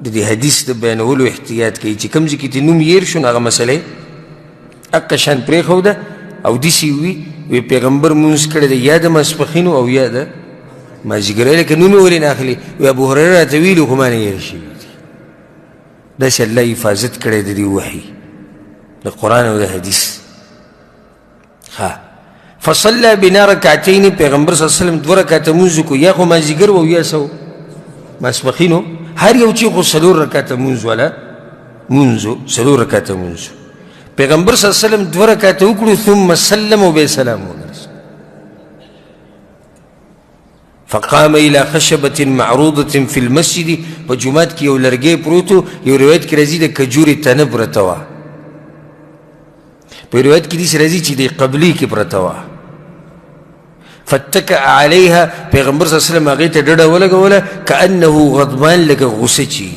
د دې حدیث د بیانولو احتیاط کوي چې کوم ځای کې دې نوم هېر شو نو هغه مسله اقا شان پرېښوده او داسې وي پیغمبر مونځ کړی دی یا د ماسپخینو او یا د مازیګر لکه نوم یې ولې نه اخلي وی ابو هریره راته ویلي خو ما نه هېر شوي دي. داسې الله حفاظت کړی د دې وحي د قرآن او د حدیث. فصلى بنا رکعتین پیغمبر صلی الله علیه وسلم 2 رکعته مونځ وکړو یا خو مازیګر و یا څه ماسپخینو هر یو چې خو 4 رکعته مونځ والا مونځو 4 رکعته مونځ. پیغمبر صلی الله علیه وسلم 2 رکعته وکړو ثم سلم و بیا سلام وګرځ. فقام الى خشبة معروضة في المسجد. په جومات کې یو لرګی پروتو یو روایت کې راځي د کجورې تنه پرته وه. په روایت کې داسې راځي چې د قبلي کې پرته وه. فاتکأ علیها پیغمبر صلی الله علیه وسلم هغې ته ډډه ولګوله کأنه غضبان لکه غصه چې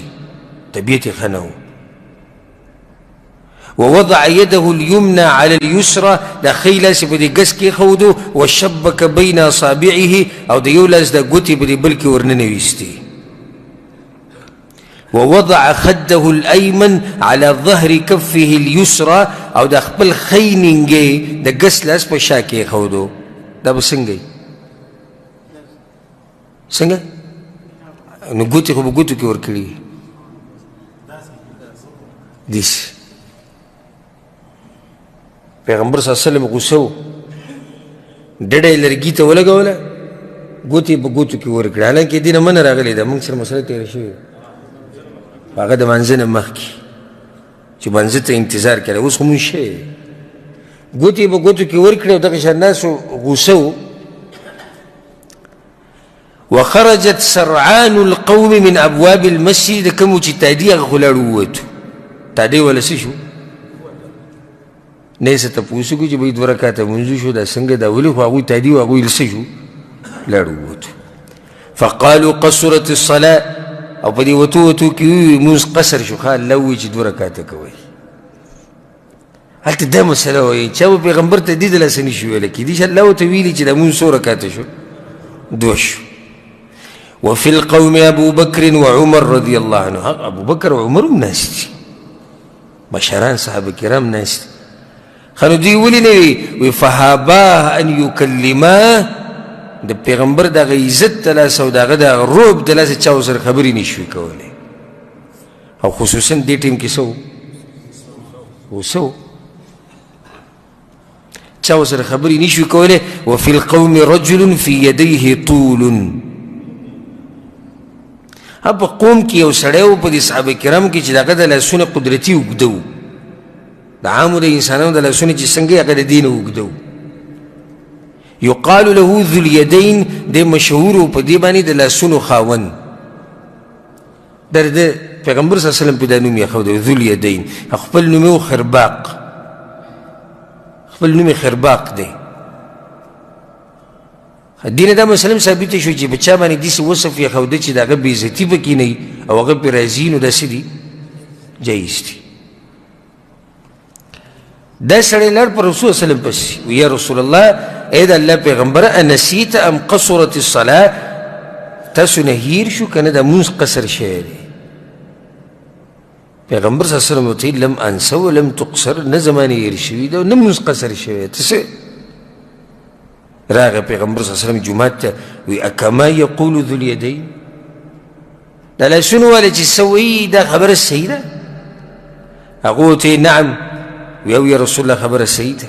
طبیعت یې ښه نه و. ووضع يده اليمنى على اليسرى دا خی لاس په دې ګس کې خودو وشبک بین اصابعه او د یو لاس د ګوتې په دې بل کې ورننویستې ووضع خده الأيمن على ظهر كفه اليسرى او دا خپل خی ننګې د ګس لاس په شا کې خودو دا به څنګه څنګه نو ګوتې خو به ګوتو کې ورکړي داسې پیغمبر صلی الله علیه وسلم غوسه و ډډه یې لرګي ته ولګوله ګوتې په ګوتو کې ورکړې حالانکې دې نه منه راغلې ده موږ سره مسله تېره شوې هغه د مانځه نه مخکې چې مانځه ته انتظار کړی اوس خو مونږ شوی ګوتې په ګوتو کې ورکړې او دغه شان ناسو غوسه و وخرجت سرعان القوم من ابواب المسجد کوم چې تادي هغه خو لاړ ووتو تادي ولا څه شو نه یې څه تپوس وکړو چې بهی 2 رکعته لمونځ شو دا څنګه دا ولې خو هغوی تادي و هغوی څه شو لاړ ووتو فقالوا قصرت الصلاه او په دې وتو کې وویل لمونځ قصر شو ښه الله ووایي چې 2 رکعته کوئ هلته دا مسله وایي چا به پیغمبر ته دې دلاسه نه شي ویلی کېدای شي الله ورته ویلي چې دا لمونځ څو رکعته شو 2 شو وفي القوم ابو بكر وعمر رضي الله عنه ابو بكر وعمر هم ناست دي مشران صحابه کرام ناست خنو دوی ولې نه وي فهاباه ان يكلماه د پیغمبر دغه عزت د لاسه او دغه د روب د لاسه چا ورسره خبرې نه شوی کولی او خصوصا دې ټیم کې څه و څه و چا ورسره خبرې نه شوی کولی وفي القوم رجل في يديه طول په قوم کې یو سړی و په دې صحابه کرامو کې چې دغه د لاسونه قدرتي اوږده و د عامو د انسانانو د لاسونه چې څنګه هغه د دې نه اوږده و يقال له ذو اليدين د مشهور و په دې باندې د لاسونو خاوند د پیغمبر صلی الله علیه وسلم په دا نوم یې ایښودی ذو اليدين خپل نوم یې و خرباق خپل نوم یې خرباق دی دینه دا مسلم ثابت شو چې بچا باندې داسې وصف یې ښوده چې د هغه بېعزتي پکې نه وي او هغه پرې راځي نو داسې دي جایز دي دا سړی لاړ په رسول صلی الله علیه وسلم پسې یا رسول الله ای د الله پیغمبره انسیت ام قصرت الصلاه تاسو نه هیر شو که نه دا مونځ قصر شوی دی پیغمبر صلی الله علیه وسلم ورته لم انسه ولم تقصر نه زما نه هیر شوي ده نه مونځ قصر شوی ته څه راغ پیغمبر صلی الله علیه وسلم جمعات ته وی اکما یقول ذو الیدین دا لاسونو والا چې سوی دا خبره صحیح ده هغه ورته نعم وی او یا رسول الله خبره صحیح ده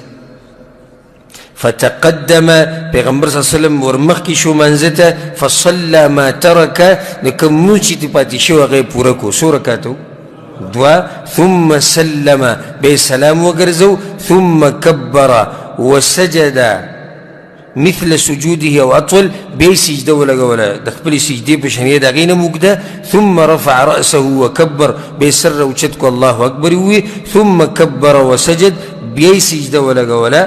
فتقدم پیغمبر صلی الله علیه وسلم ورمخکې شو منځه ته فصلى ما ترک نو کوم لمونځ چې پاتې شو هغه یې پوره کړو څو رکعته 2 ثم سلم به سلام وګرځو ثم كبر وسجد مثل سجوده او اطول بي سجده ولګوله د خپلې سجدې په شان یې د هغې نه موږده ثم رفع رأسه وكبر بې سر اوچت کو الله اکبر ووی ثم كبر وسجد بیا سجده ولګوله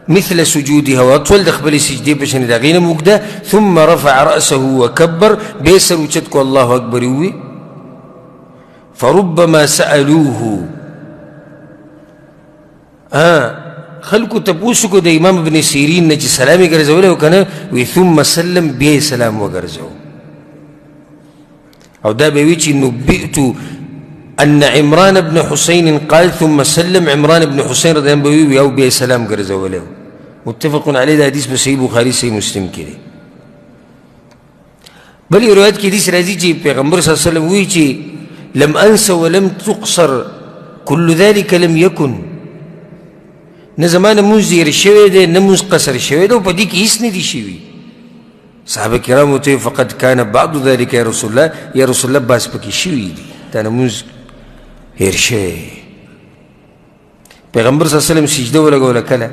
مثل سجوده او اطول د خپلې سجدې په شان یې د هغې نه موږده ثم رفع رأسه وكبر بې سر اوچت کو الله اکبر ووی فربما سألوه خلکو تپوس کو د امام ابن سیرین نه چې سلام یې ګرځولی او که نه وی ثم سلم بیا یې سلام وګرځو او دا به وي چې نبئت ان عمران بن حسین قال ثم سلم عمران بن حسین رضی الله عنه وی او بیا یې سلام ګرځولی متفق علیه دا حدیث په صحیح بخاري صحیح مسلم کې دی بل روایت کې حدیث راځي چې پیغمبر صلی الله علیه وسلم وی چې لم انس ولم تقصر كل ذلك لم يكن نه زما نه مونځ هېر شوی دی نه مونځ قصر شوی دی او په دې کې هېڅ نه دي شوي صحابه کرامو ته فقد کان بعض ذلك یا رسول الله یا رسول الله بعض پکې شوي دي دا نه مونځ هېر شوی پیغمبر صلی الله علیه وسلم سجده ولګوله کله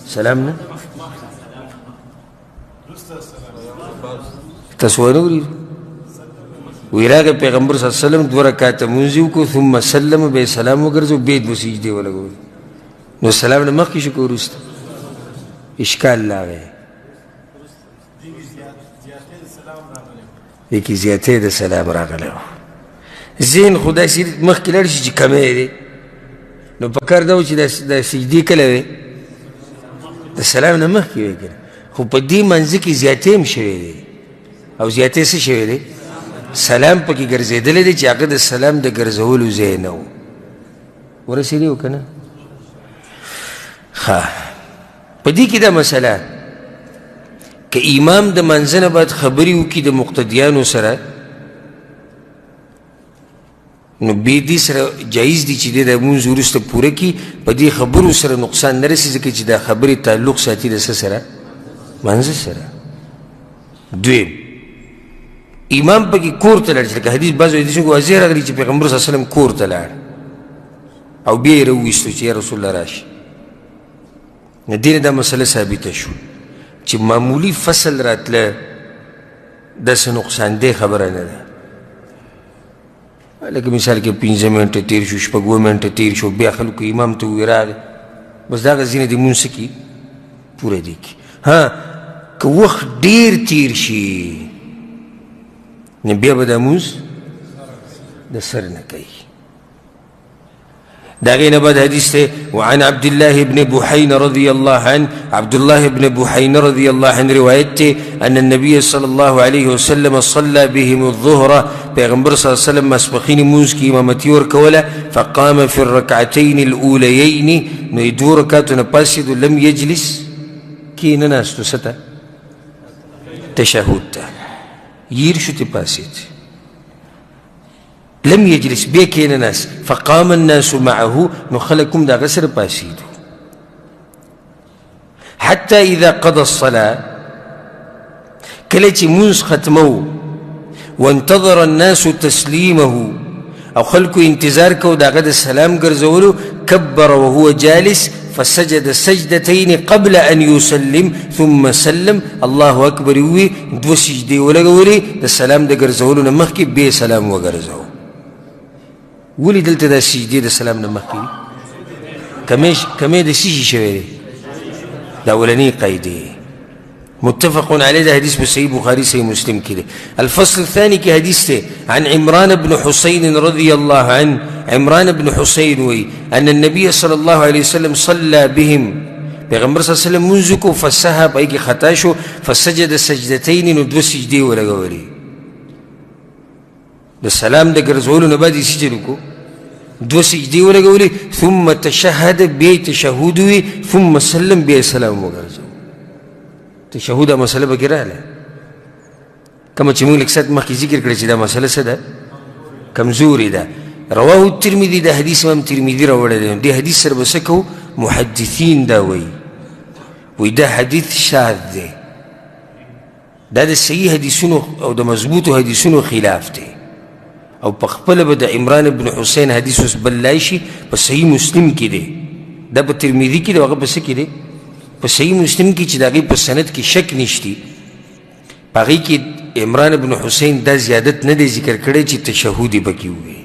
سلام نه تاسو ونه اورېدو وی راغی پیغمبر صلی الله علیه وسلم 2 رکعته مونځ یې وکړو ثم سلم به یې سلام وګرځو بیا یې 2 سجدې ولګولې نو سلام نه مخکې شو که وروسته اشکال راغی دې کې زیاتې د سلام راغلی و ذهن خو داسې مخکې لاړ شي چې کمی دی نو پکار دا و چې دا سجدې کله وې د سلام نه مخکې وې که نه خو په دې منځه کې زیاتې هم شوی دی او زیاتې څه شوی دی سلام پکې ګرځېدلی دی چې هغه د سلام د ګرځولو ځای نه و ورسېدی و که نه ښه په دې کې دا مسله که امام د منځه نه باید خبرې وکړي د مقتدیانو سره نو بې دې سره جایز دی چې دی د لمونځ وروسته پوره کړي په دې خبرو سره نقصان نه رسي ځکه چې دا خبرې تعلق ساتي د څه سره منځه سره دویم امام پکې کور ته لاړ چې لکه حدیث بعضو حدیثونو کې واضح راغلي چې پیغمبر صلی الله علیه وسلم کور ته لاړ او بیا یې راوویستو چې یا رسول الله راشي نو دې نه دا مسله ثابته شو چې معمولي فصل راتله داسې نقصاندې خبره نه ده لکه مثال کې 15 منټه تیر شو 6 منټه تیر شو بیا خلکو امام ته وویل راغی بس دغه ځینې د لمونځ څه کي پوره دي کي ها که وخت ډېر تیر شي نو بیا به دا لمونځ د سر نه کوي داغين بعد حديثه وعن عبد الله بن بحين رضي الله عنه عبد الله بن بحين رضي الله عنه روايته أن النبي صلى الله عليه وسلم صلى بهم الظهر پیغمبر صلى الله عليه وسلم مسبقين موسكي امامتي وركولا فقام في الركعتين الأوليين نيدو ركعتنا باسد لم يجلس كي ناس تستا تشهد يرشو تباسد لم يجلس بيكين الناس فقام الناس معه نخلكم دا غسر باسيدو حتى إذا قضى الصلاة كلتي منس ختمو وانتظر الناس تسليمه أو خلقوا انتظارك دا غد السلام قرزولو كبر وهو جالس فسجد سجدتين قبل أن يسلم ثم سلم الله أكبر يوي دو سجدي ولا قولي دا السلام دا قرزولو نمخكي بي سلام وقرزولو ولي دلته دا سجدې د سلام نه مخکې کمې د څه شي شوی دی دا اولنۍ قاعدې متفق عليه ده حديث بصحيح بخاري صحيح مسلم كده الفصل الثاني كي حديث عن عمران بن حسين رضي الله عنه عمران بن حسين وي أن النبي صلى الله عليه وسلم صلى بهم پیغمبر صلی الله علیه وسلم منځ کو فسحب ایږي خطا شو فسجد سجدتين نو دو سجدې ولګولې د سلام د ګرځولو نه بعد یې سجدې وکړو دو سجدې ولګولې ثم تشهد بیا تشهد وي ثم سلم بیا سلام وګرځو تشهد مسله به کې راغله کومه چې موږ لږ ساعت مخکې ذکر کړی چې دا مسله څه ده کمزوري ده رواه الترمذي دا حدیث امام ترمذي راوړی دی دې حدیث سره به څه کوو محدثین دا وایي دا حدیث شاذ دی دا د صحیح حدیثونو او د مضبوطو حدیثونو خلاف دی او په خپله به د عمران بن حسین حدیث اوس بللای شي په صحیح مسلم کې دی دا په ترمذي کې دی هغه په څه کې دی په صحیح مسلم کې چې د هغې په سند کې شک نشتی په هغې کې عمران بن حسین دا زیادت نه دی ذکر کړی چې تشهد یې پکې ووایي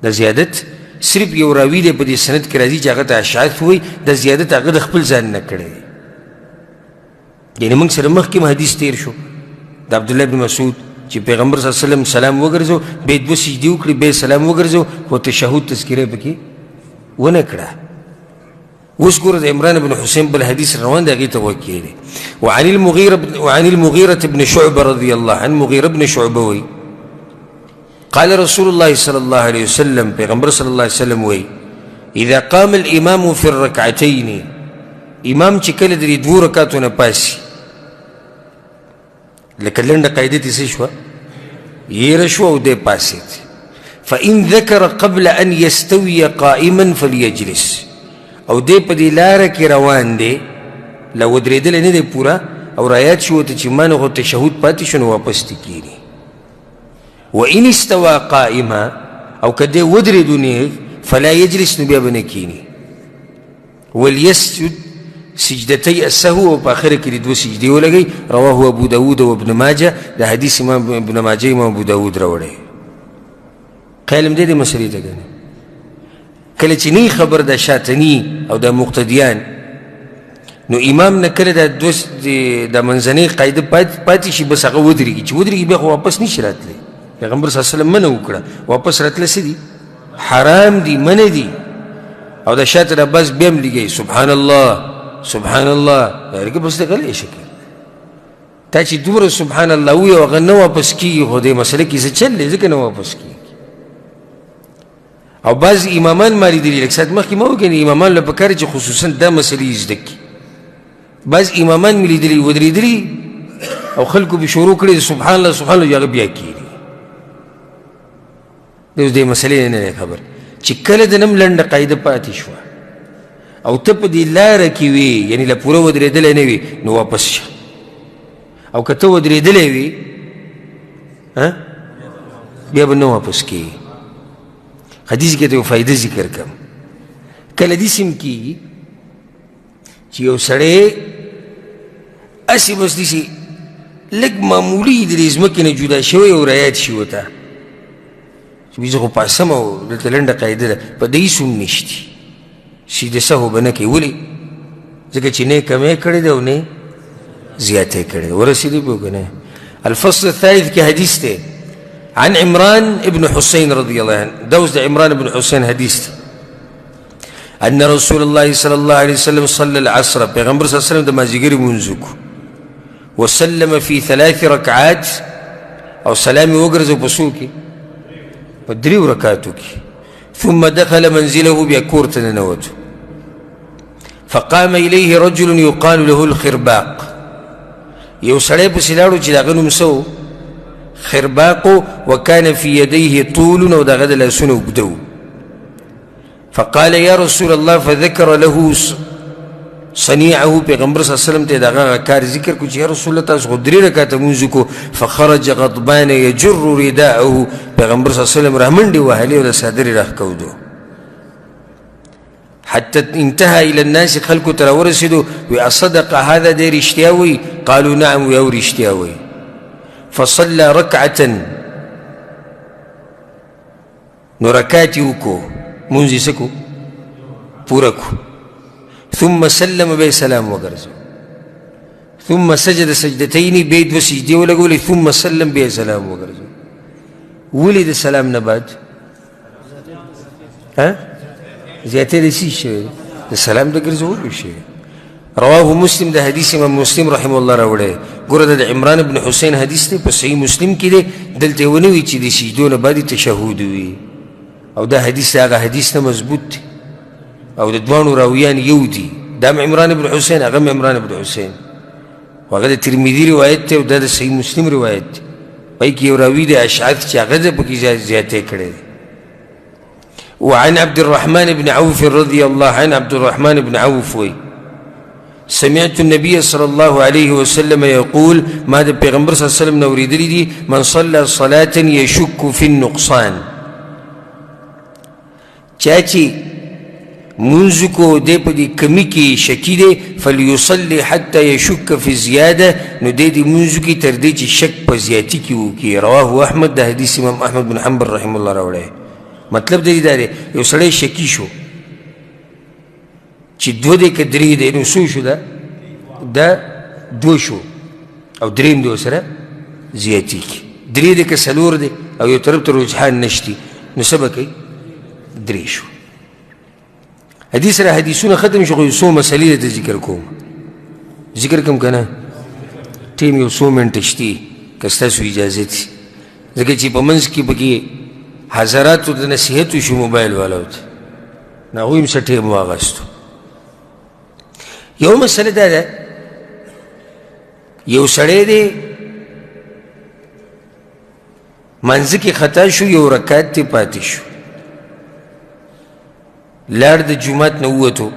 دا زیادت صرف یو راوي دی په دې سند کې راځي چې هغه ته اشعث وایي دا زیادت هغه د خپل ځان نه کړی دی یعنې موږ سره مخکې حدیث تیر شو د عبدالله بن مسعود چې پیغمبر صلی الله علیه وسلم سلام وګرځو بیا دوه سجدې وکړي بیا سلام وګرځو خو تشهد تذکره پکې ونه کړه اوس ګوره د عمران بن حسین بل حدیث روان دی هغې ته غوږ کښېږدي وعن المغيرة بن شعبة رضي الله عنه مغيرة بن شعبة وی قال رسول الله صلى الله عليه وسلم پیغمبر صلی الله علیه وسلم وی اذا قام الامام في الركعتين امام چې کله د دې دوو رکعتو نه پاسي لکه لنډه قاعده تې څه شوه یېره شوه او دی پاسېد فإن ذكر قبل أن يستوي قائما فليجلس او دی په دې لاره کې روان دی لا ودرېدلی نه دی پوره او رایات شو ته چې ما نه خو تشهد پاتې شو نو واپس دې کېږي وإن استوى قائما او که دی ودرېدو نیغ فلا يجلس نو بیا به نه کښېني وليسجد سجدتي السهو او په آخره کې دې دوه سجدې ولګوي رواه ابو داود و ابن ماجه د حدیث امام ابن ماجه امام ابو داود راوړی قیل هم دې مسلې ته ګڼي کله چې نی خبر د شاتنی او د مقتدیان نو امام نه کله د منځنۍ قاعده پاتې شي بس هغه ودرېږي چې ودرېږي بیا خو واپس نشي راتلی پیغمبر صلی الله علیه وسلم منع وکړه واپس راتله څه دي حرام دي منع دي او د شاته نه بس بیا هم لګوي سبحان الله سبحان الله هغې بس د غلی شکل تا چې دومره سبحان الله ووایي او هغه نه واپس کېږي خو دې مسله کې څه چل دی ځکه نه واپس کېږي او بعض امامان ما لیدلي لږ ساعت مخکې ما وکړي امامان له پکار چې خصوصا دا مسلې زده کړي بعض امامان مې لیدلي ودرېدلي او خلکو به شروع کړي سبحان الله سبحان الله هغه بیا کېږي د اوس دې مسلې نه دی خبر چې کله د نم لنډه قاعده پاتې شوه او ته په دې لاره کې وي یعنې لا پوره ودرېدلی نه وي نو واپس شه او که ته ودرېدلی وي بیا به نه واپس کېږي حدیث کې ته یو فایده ذکر کړم کله داسې هم کېږي چې یو سړی هسې بس داسې لږ معمولي د دې ځمکې نه جدا شوی او رایت شي ورته چې زه خو پاسم او دلته لنډه قاعده ده په دې هېڅ هم نشتي سیده سهو به نه کوي ولې ځکه چې نه کمی کړی دی او نه زیاته کړی دی ورسېدی به که نه الفصل الثالث کې حدیث دی عن عمران ابن حسين رضي الله عنه دوز عمران بن حسين حديث أن رسول الله صلى الله عليه وسلم صلى العصر پیغمبر صلى الله عليه وسلم د مازدیګري منځ وسلم في 3 ركعات او سلام وګرځو په څو کې په 3 رکعاتو کې ثم دخل منزله بیا کور ته ننوت فقام إليه رجل يقال له الخرباق یو سړی پسې لاړو چې د هغه نوم څه خرباق وكان في يديه طول او دغه د لاسونه اوږده و فقال يا رسول الله فذكر له صنيعه پیغمبر صلی الله علیه وسلم ته دغه کار ذکر کو چې یا رسول الله تاسو خو 3 رکعاته مونځ کو فخرج غضبان يجر رداءه پیغمبر صلی الله علیه وسلم رحمنډي وهلې او د صدر راښکودو حتى انتهى الى الناس خلق تر ورسېدو وی اصدق هذا دی رښتیا وی قالوا نعم وی او رښتیا وی فصلى ركعة نو رکعت وکړو مونځ یې څه کو پوره کو ثم سلم بیا سلام وګرځو ثم سجد سجدتين بیا 2 سجدې ولګولې ثم سلم بیا سلام وګرځو ولې د سلام نه بعد زیاتې د څه شوی د سلام د ګرځولو شوی رواه مسلم د حدیث امام مسلم رحمه الله راوړی ګوره د عمران بن حسین حدیث دی په صحیح مسلم کې دی دلته یې ونه وي چې د سجدو نه بعد تشهود وي او دا حدیث هغه حدیث نه مضبوط دی او د دواړو راویان یو دي دا عمران بن حسین هغه عمران بن حسین هغه د ترمذي روایت دی او دا د صحیح مسلم روایت دی پای کې یو راوي دی اشعث چې هغه د پکې زیاتې کړی دی وعن عبد الرحمن بن عوف رضي الله عنه عبد الرحمن بن عوف وي سمعت النبي صلى الله عليه وسلم يقول ما د پیغمبر صلی الله علیه وسلم نوریدلی دي من صلى صلاة يشك في النقصان چا چې منځ کو دی په دې کمی کې شکی دی فليصلي حتى يشك في الزيادة نو دی دې منځ کې تر دې چې شک په زیاتي کې وکړي رواه احمد د حدیث امام احمد بن حنبل رحمه الله راوړی مطلب دی دا دی یو سړی شکی شو چې 2 دی که 3 دی نو څو شو دا 2 شو او 3 دی ورسره زیاتېږي 3 دی که 4 دی او یو طرف ته رجحان نشتی نو څه به کوي 3 شو حدیث را حدیثونه ختم شو خو یو څو مسلې درته ذکر کوم ذکر کوم که نه ټیم یو څو منټه شتي که ستاسو اجازت وي ځکه چې په منځ کې پکې حضراتو د نصیحت وشو موبایل والاو ته نو هغوی هم څه ټیم واغستو یو مسله دا ده یو سړی دی منځ کې خطا شو یو رکعت ترې پاتې شو لاړ د جومات نه ووتو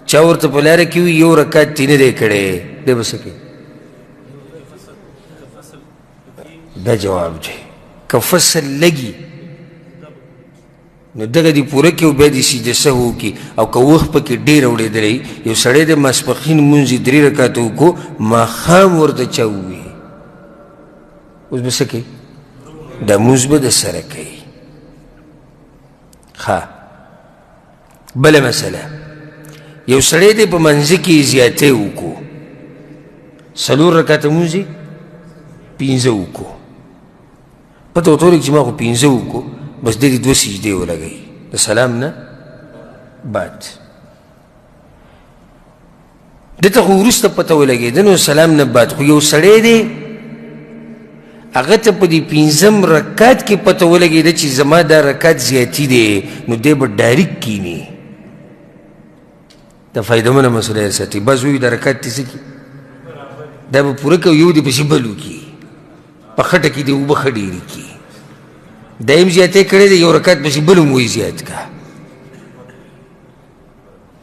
چا ورته په لاره کې وي یو رکعت ترې نه دی کړی دی به څه کوي دا جواب دی که فصل لګي نو دغه دې پوره کړي او بیا دې سجده سهو وکړي او که وخت پکې ډېر اوړېدلی یو سړی د ماسپښین لمونځ یې 3 رکعته وکړو ماښام ورته چا ووایي اوس به څه کوي دا لمونځ به د سره کوي ښه بله مسله یو سړی دی په منځ کې یې زیاتی وکړو 4 رکعته لمونځ یې 5 وکړو پته ورته ولګي چې ما خو 5 وکړو بس دې 2 سجدې ولګوي د سلام نه بعد. دته خو وروسته پته ولګېده نو سلام نه بعد. خو یو سړی دی هغه ته په دې 5م رکعت کې پته ولګېده چې زما دا رکعت زیاتي دی نو دی به ډایرکټ کینی. دا فایدهمنه مسله یې ساتي. بس وایي دا رکعت دې څه کړي دا به پوره کوي یو دې پسې بل وکړي په خټه کې دې اوبه ښه ډېرې کړي. دایم زیاتې کړی دی یو رکعت پسې بل هم وایي زیات کا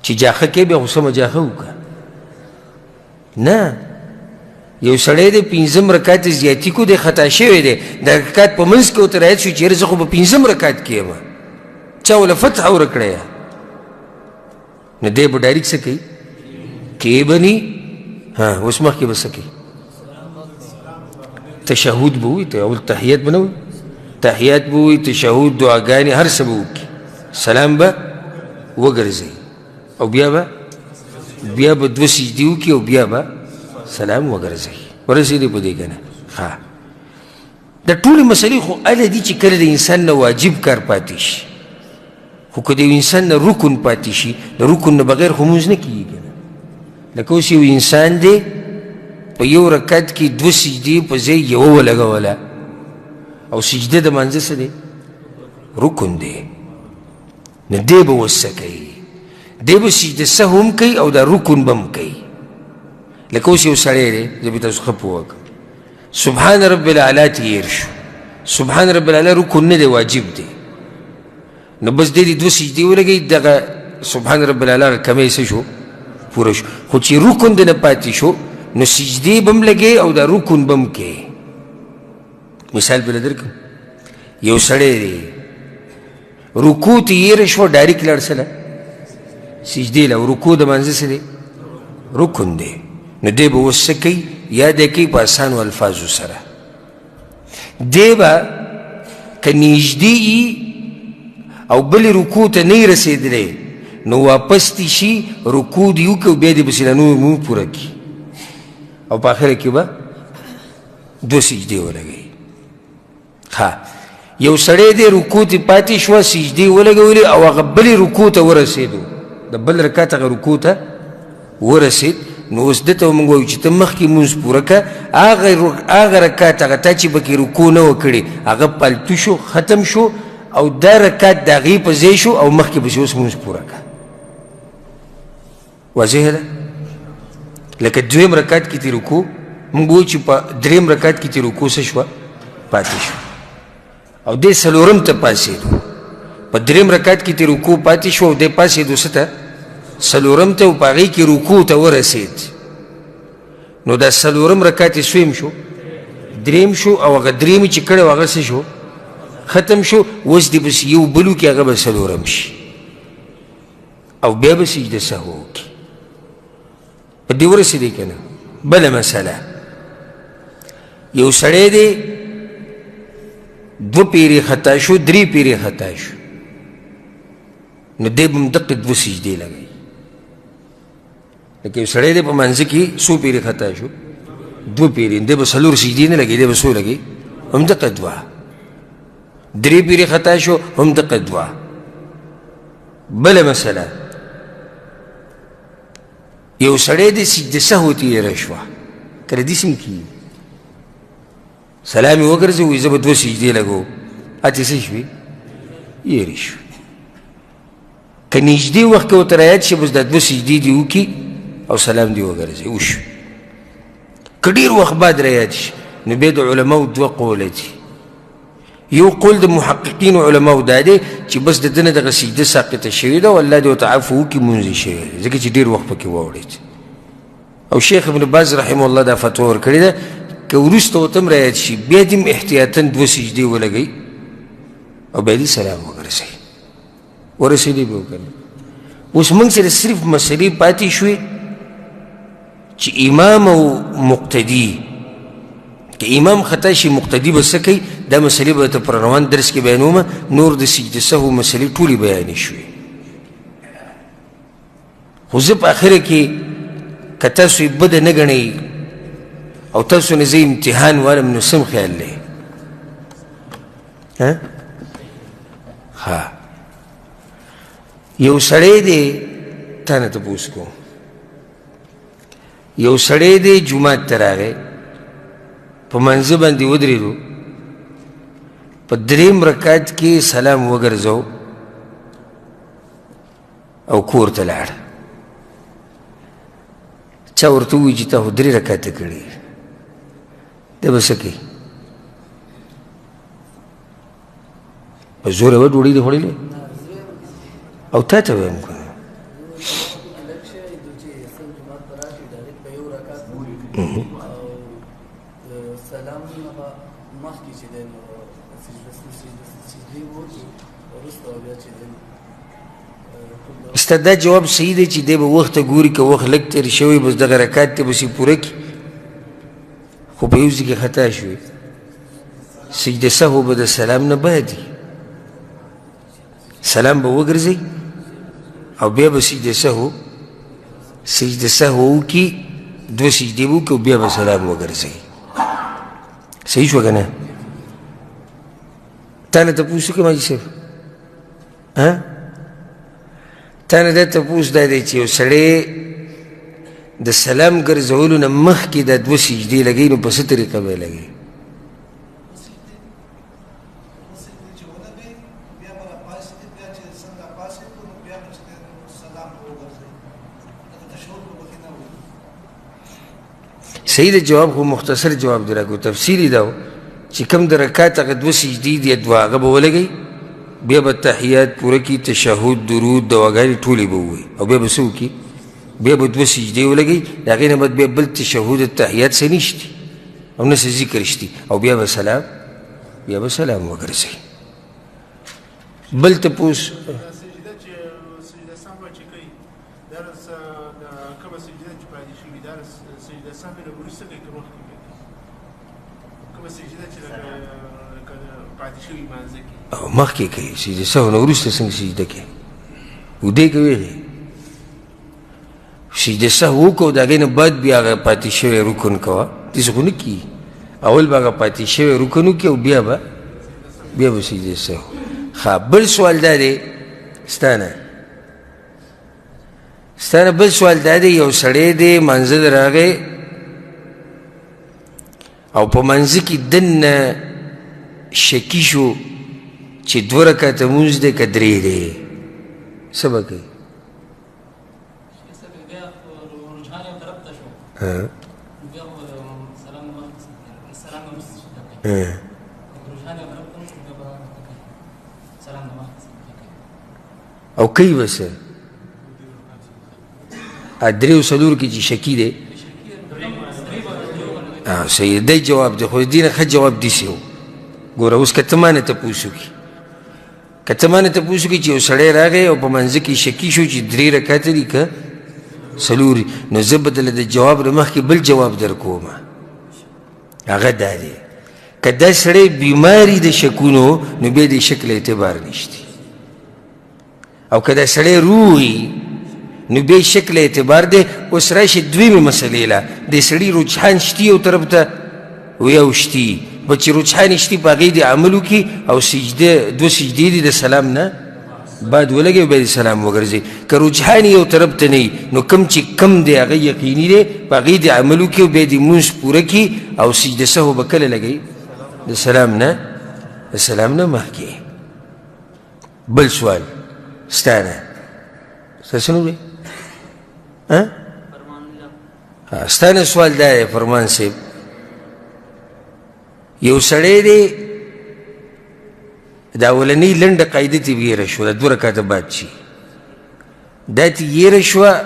چې جاخه کې بیا خو سمه جاخه وکړه. نه یو سړی دی 5م رکعت زیاتي کو دی خطا شوی دی د رکعت په منځ کې ورته رایت شو چې یاره زه خو په 5م رکعت کې یم چا وله فتحه ورکړی نو دی به ډایرکټ څه کوي کې به ني اوس مخکې به څه کوي تشهد به ووایي اول تحیات به نه وایي تحیات به ووایي تشهد دعاګانې هر څه به وکړي سلام به وګرځوي او بیا به 2 سجدې وکړي او بیا به سلام وګرځوي ورسېدې په دې که نه ښه د ټولې مسلې خو هله دي چې کله د انسان نه واجب کار پاتې شي خو که د یو انسان نه رکن پاتې شي د رکن نه بغیر خو مونځ نه کېږي که نه لکه اوس یو انسان دی په یو رکعت کې 2 سجدې په ځای یوه ولګوله او سجده د مانځه څه دی رکن دی نو دی به اوس څه کوي دی به سجده سهو هم کوي او دا رکن به هم کوي. لکه اوس یو سړی دی زه به تاسو ښه پوه کړم سبحان رب العلا ته هیر شو سبحان رب العلا رکن نه دی واجب دی نو بس دی 2 سجدې ولګوي دغه سبحان رب العلا کمی څه شو پوره شو. خو چې رکن دی نه پاتې شو نو سجدې به هم لګوي او دا رکن به هم کوي. مثال بله درکړم یو سړی دی رکوع ته هیره شوه ډایرکټ لاړ سله سجدې له او رکوع د مانځه څه دی رکن دی نو دی به اوس څه کوي یا دی کوي په اسانو الفاظو سره دی به که نږدې او بلې رکوع ته نه یې رسېدلی نو واپس دې شي رکوع دې وکړي او بیا دې پسې نور مونځ پوره کړي او په آخره کې به 2 سجدې ولګوي. ها یو سړی دی رکوع ته پاتې شوه سجدې ولګولې او هغه بلې رکوع ته ورسېدو د بل رکعت هغه رکوع ته ورسېد نو اوس ده ته موږ وایو چې ته مخکې مونځ پوره کړه هغه رکعت هغه تا چې پکې رکوع نه وه کړې هغه پالتو شو ختم شو او دا رکعت د هغې په ځای شو او مخکې پسې اوس مونځ پوره کړه. واضحه ده لکه 2م رکعت کې تې رکوع موږ وایو چې په 3م رکعت کې تې رکوع څه شوه پاتې شو او دې 4م ته پاسېدو په 3م رکعت کې تې رکوع پاتې شو او دې پاسېدو څه ته 4م ته او په هغې کې رکوع ته ورسېد نو دا 4م رکعت یې سویم شو 3م شو او هغه 3مې چې کړی و هغه څه شو ختم شو اوس دې بس یو بل وکړي هغه به 4م شي او بیا به سجده سهو وکړي. په دې ورسېدی که نه. بله مسله یو سړی دی 2 پیرې خطا شو 3 پیرې خطا شو نو دی به هم دقې 2 سجدې لګوي. لکه یو سړی دی په منځه کې 100 پیرې خطا شو 2 پیرې دی به 4 سجدې نه لګوي دی به څو لګوي هم دقې 2 3 پیرې خطا شو هم دقې 2. بله مسله یو سړی دی سجده سهو ته یې رشوه کله داسې هم کېږي سلام یې وګرځوي وایي زه به 2 سجدې لګوم هلته څه شوې هېرې شوې که نږدې وخت کې ورته رایاد شي بس دا 2 سجدې دې وکړي او سلام دې وګرځوي وشو. که ډېر وخت بعد رایاد شي نو بیا د علماو 2 قوله دي. یو قول د محققینو علماو دا دی چې بس د ده نه دغه سجده ساقطه شوې ده او الله دې ورته عفو وکړي مونځ یې شوی دی ځکه چې ډېر وخت پکې واوړېد. او شیخ ابن باز رحمه الله دا فتوا ورکړې ده که وروسته ورته هم رایاد شي بیا دې هم احتیاطاً 2 سجدې ولګوي او بیا دې سلام وګرځوي. ورسېدې به وکړه. اوس موږ سره صرف مسلې پاتې شوې چې امام او مقتدي که امام خطا شي مقتدي به څه کوي دا مسلې به ته پر روان درس کې بیانومه نور د سجده سهو مسلې ټولې بیانې شوې. خو زه په اخره کې که تاسو یې بده نه ګڼئ او تاسو نه زه امتحان والم نو سم خیال دی ها یو سړی دی تا نه تپوس کوم یو سړی دی جومات ته راغی په منځه باندې ودرېدو په درېیم رکعت کې سلام وګرځو او کور ته لاړ چا ورته ووایي چې تا خو 3 رکعته کړي دی به څه کوي په زوره به ډوډۍ دې خوړلې او تا ته وایم که ستا دا جواب صحیح دی چې دی به وخته ګوري که وخت لږ تېر شوی بس دغه رکعت دی بس یې پوره کړي خو په یو ځای کې خطا شوې سجده سهو به د سلام نه بعد وي سلام به وګرځئ او بیا به سجده سهو وکړي 2 سجدې به وکړي او بیا به سلام وګرځئ صحیح شوه که نه تا نه تپوس وکړم حاجي صاحب تا نه دا تپوس دا دی چې یو سړی د سلام ګرځولو نه مخکې دا 2 سجدې لګوي نو په څه طریقه به یې لګوي صحیح د جواب خو مختصر جواب دی راکړو تفصیلي دا و چې کوم د رکعت هغه 2 سجدې دي 2 هغه به ولګوي بیا به تحیات پوره کړي تشهد درود دواګانې ټولې به ووایي او بیا به څه وکړي بیا به 2 سجدې ولګوي د هغې نه بعد بیا بل تشهد تحیات څه نشتي او نه څه ذکر شتي او بیا به سلام وګرځئ بل تپوس او مخکې کوي سجده سهو نه وروسته څنګه سجده کوي ودې کوي سجده سهو وکړو د هغې نه بعد بیا هغه پاتې شوی رکن کوه داسې خو نه کېږي اول به هغه پاتې شوی رکن وکړي او بیا به سجده سهو ښه بل سوال دا دی ستانه بل سوال دا دی یو سړی دی منزل راغی او په منځ کې دننه شکی شو چې 2 رکعته مونځ دی که 3 دی څه به کوي او کوي به څه 3 او 4 کې چې شکی دی صحیح دی جواب دی خو دې نه ښه جواب داسې و ګوره اوس که ته ما نه تپوس وکړي چې یو سړی راغی او په منځه کې شکي شو چې 3 رکعته دي که 4 نو زه به دله د جواب نه مخکې بل جواب در کوم هغه دا دی که دا سړی بیماري د شکونو نو بیا د شک له اعتبار نشتی او که دا سړی روحي نو بیا شک له اعتبار دی اوس راشي دویمې مسلې له د سړي رجحان شتي یو طرف ته یو شتي به چې رجحان شتي په هغې د عمل وکړي او 2 سجدې دي د سلام نه بعد ولګي او بیا د سلام وګرځي که رجحان یو طرف ته نه وي نو کوم چې کم دی هغه یقیني دی په هغې د عمل وکړي او بیا د لمونځ پوره کړي او سجده سهو به کله لګوي د سلام نه مخکې بل سوال ستانه ستاسو نوم دی ستانه سوال دا دی فرمان صاحب یو سړی دی دا اولنۍ لنډه قاعده ته ویره شوه د 2 رکعته بعد شي دا ته یېره شوه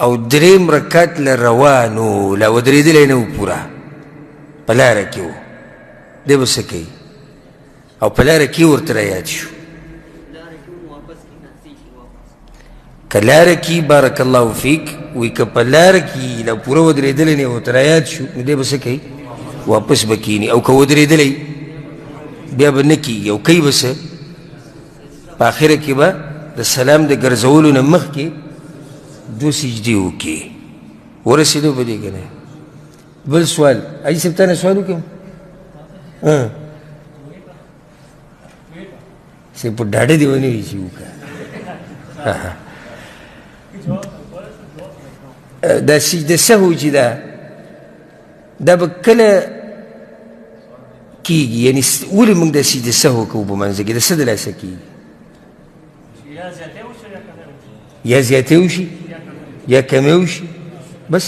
او 3 رکعت له روان و لا ودرېدلی نه و پوره په لاره کې و دی به څه کوي او په لاره کې ورته رایاد شو که لاره کې بارک الله فیک وایي که په لاره کې لا پوره ودرېدلی نه ورته رایاد شو نو دی به څه کوي واپس به کینی او که ودرېدلی بیا به نه کېږي او کوي به څه په آخره کې به د سلام د ګرځولو نه مخکې 2 سجدې وکړي ورسېدو په دې که نه بل سوال حاجي صاحب تا نه سوال وکړم صحیح په ډاډه دې ونه وي چې وکړه. دا سجده سهو چې ده دا به کله کېږي، یعنې ولې موږ دا سجده سهو کوو په منځ کې؟ د څه د لاسه کېږي؟ یا زیاتې وشي یا کمې وشي، بس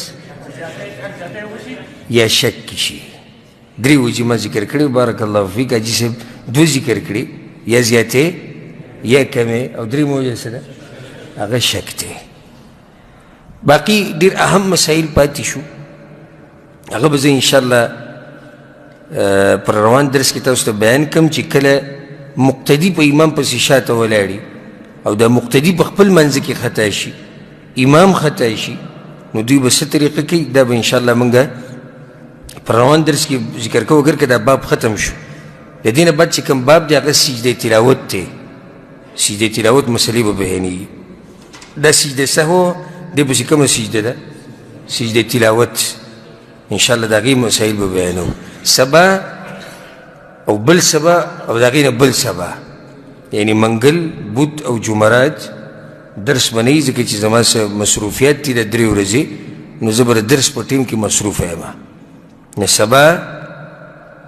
یا شک شي. درې وجې ما ذکر کړي، بارک الله فیک. حاجي صاحب دوه ذکر کړي، یا زیاتې یا کمې، او درې موجه څه ده؟ هغه شک دی. باقي ډېر اهم مسایل پاتې شو، هغه به زه انشاءالله پر روان درس کې تاسو ته بیان کړم چې کله مقتدي په امام پسې شاته ولاړي او دا مقتدي په خپل منځ کې خطا شي، امام خطا شي، نو دوی به څه طریقه کوي؟ دا به انشاءالله موږ پر روان درس کې ذکر کوو. اگر که دا باب ختم شو، د دې نه بعد چې کوم باب دی هغه سجده تلاوت دی. سجده تلاوت مسلې به بیانېږي. دا سجده سهو دی پسې کومه سجده ده؟ سجده تلاوت. انشاءالله د هغې مسایل به بیانو سبا او بل سبا او د هغې نه بل سبا، یعنی منګل، بود او جمعرات درس به نه وي، ځکه چې زما څه مصروفیات دي د 3 ورځې، نو زه به د درس په ټیم کې مصروفه یم. نه سبا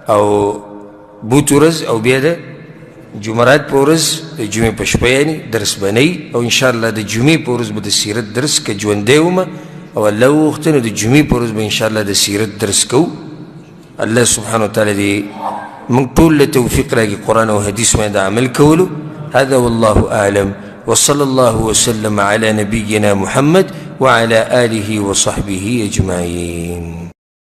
او بود ورځ او بیا د جمعرات په ورځ د جمعې په شپه یعنې درس به نه وي، او انشاءالله د جمعې په ورځ به د سیرت درس که ژوندی ومه او الله وغوښته نو د جمعې په ورځ به انشاءالله د سیرت درس کوو. الله سبحانه وتعالی دې موږ ټول له توفیق راکړي قرآن او حدیث باندې عمل کولو. هذا والله أعلم، وصلى الله وسلم على نبينا محمد وعلى آله وصحبه أجمعين.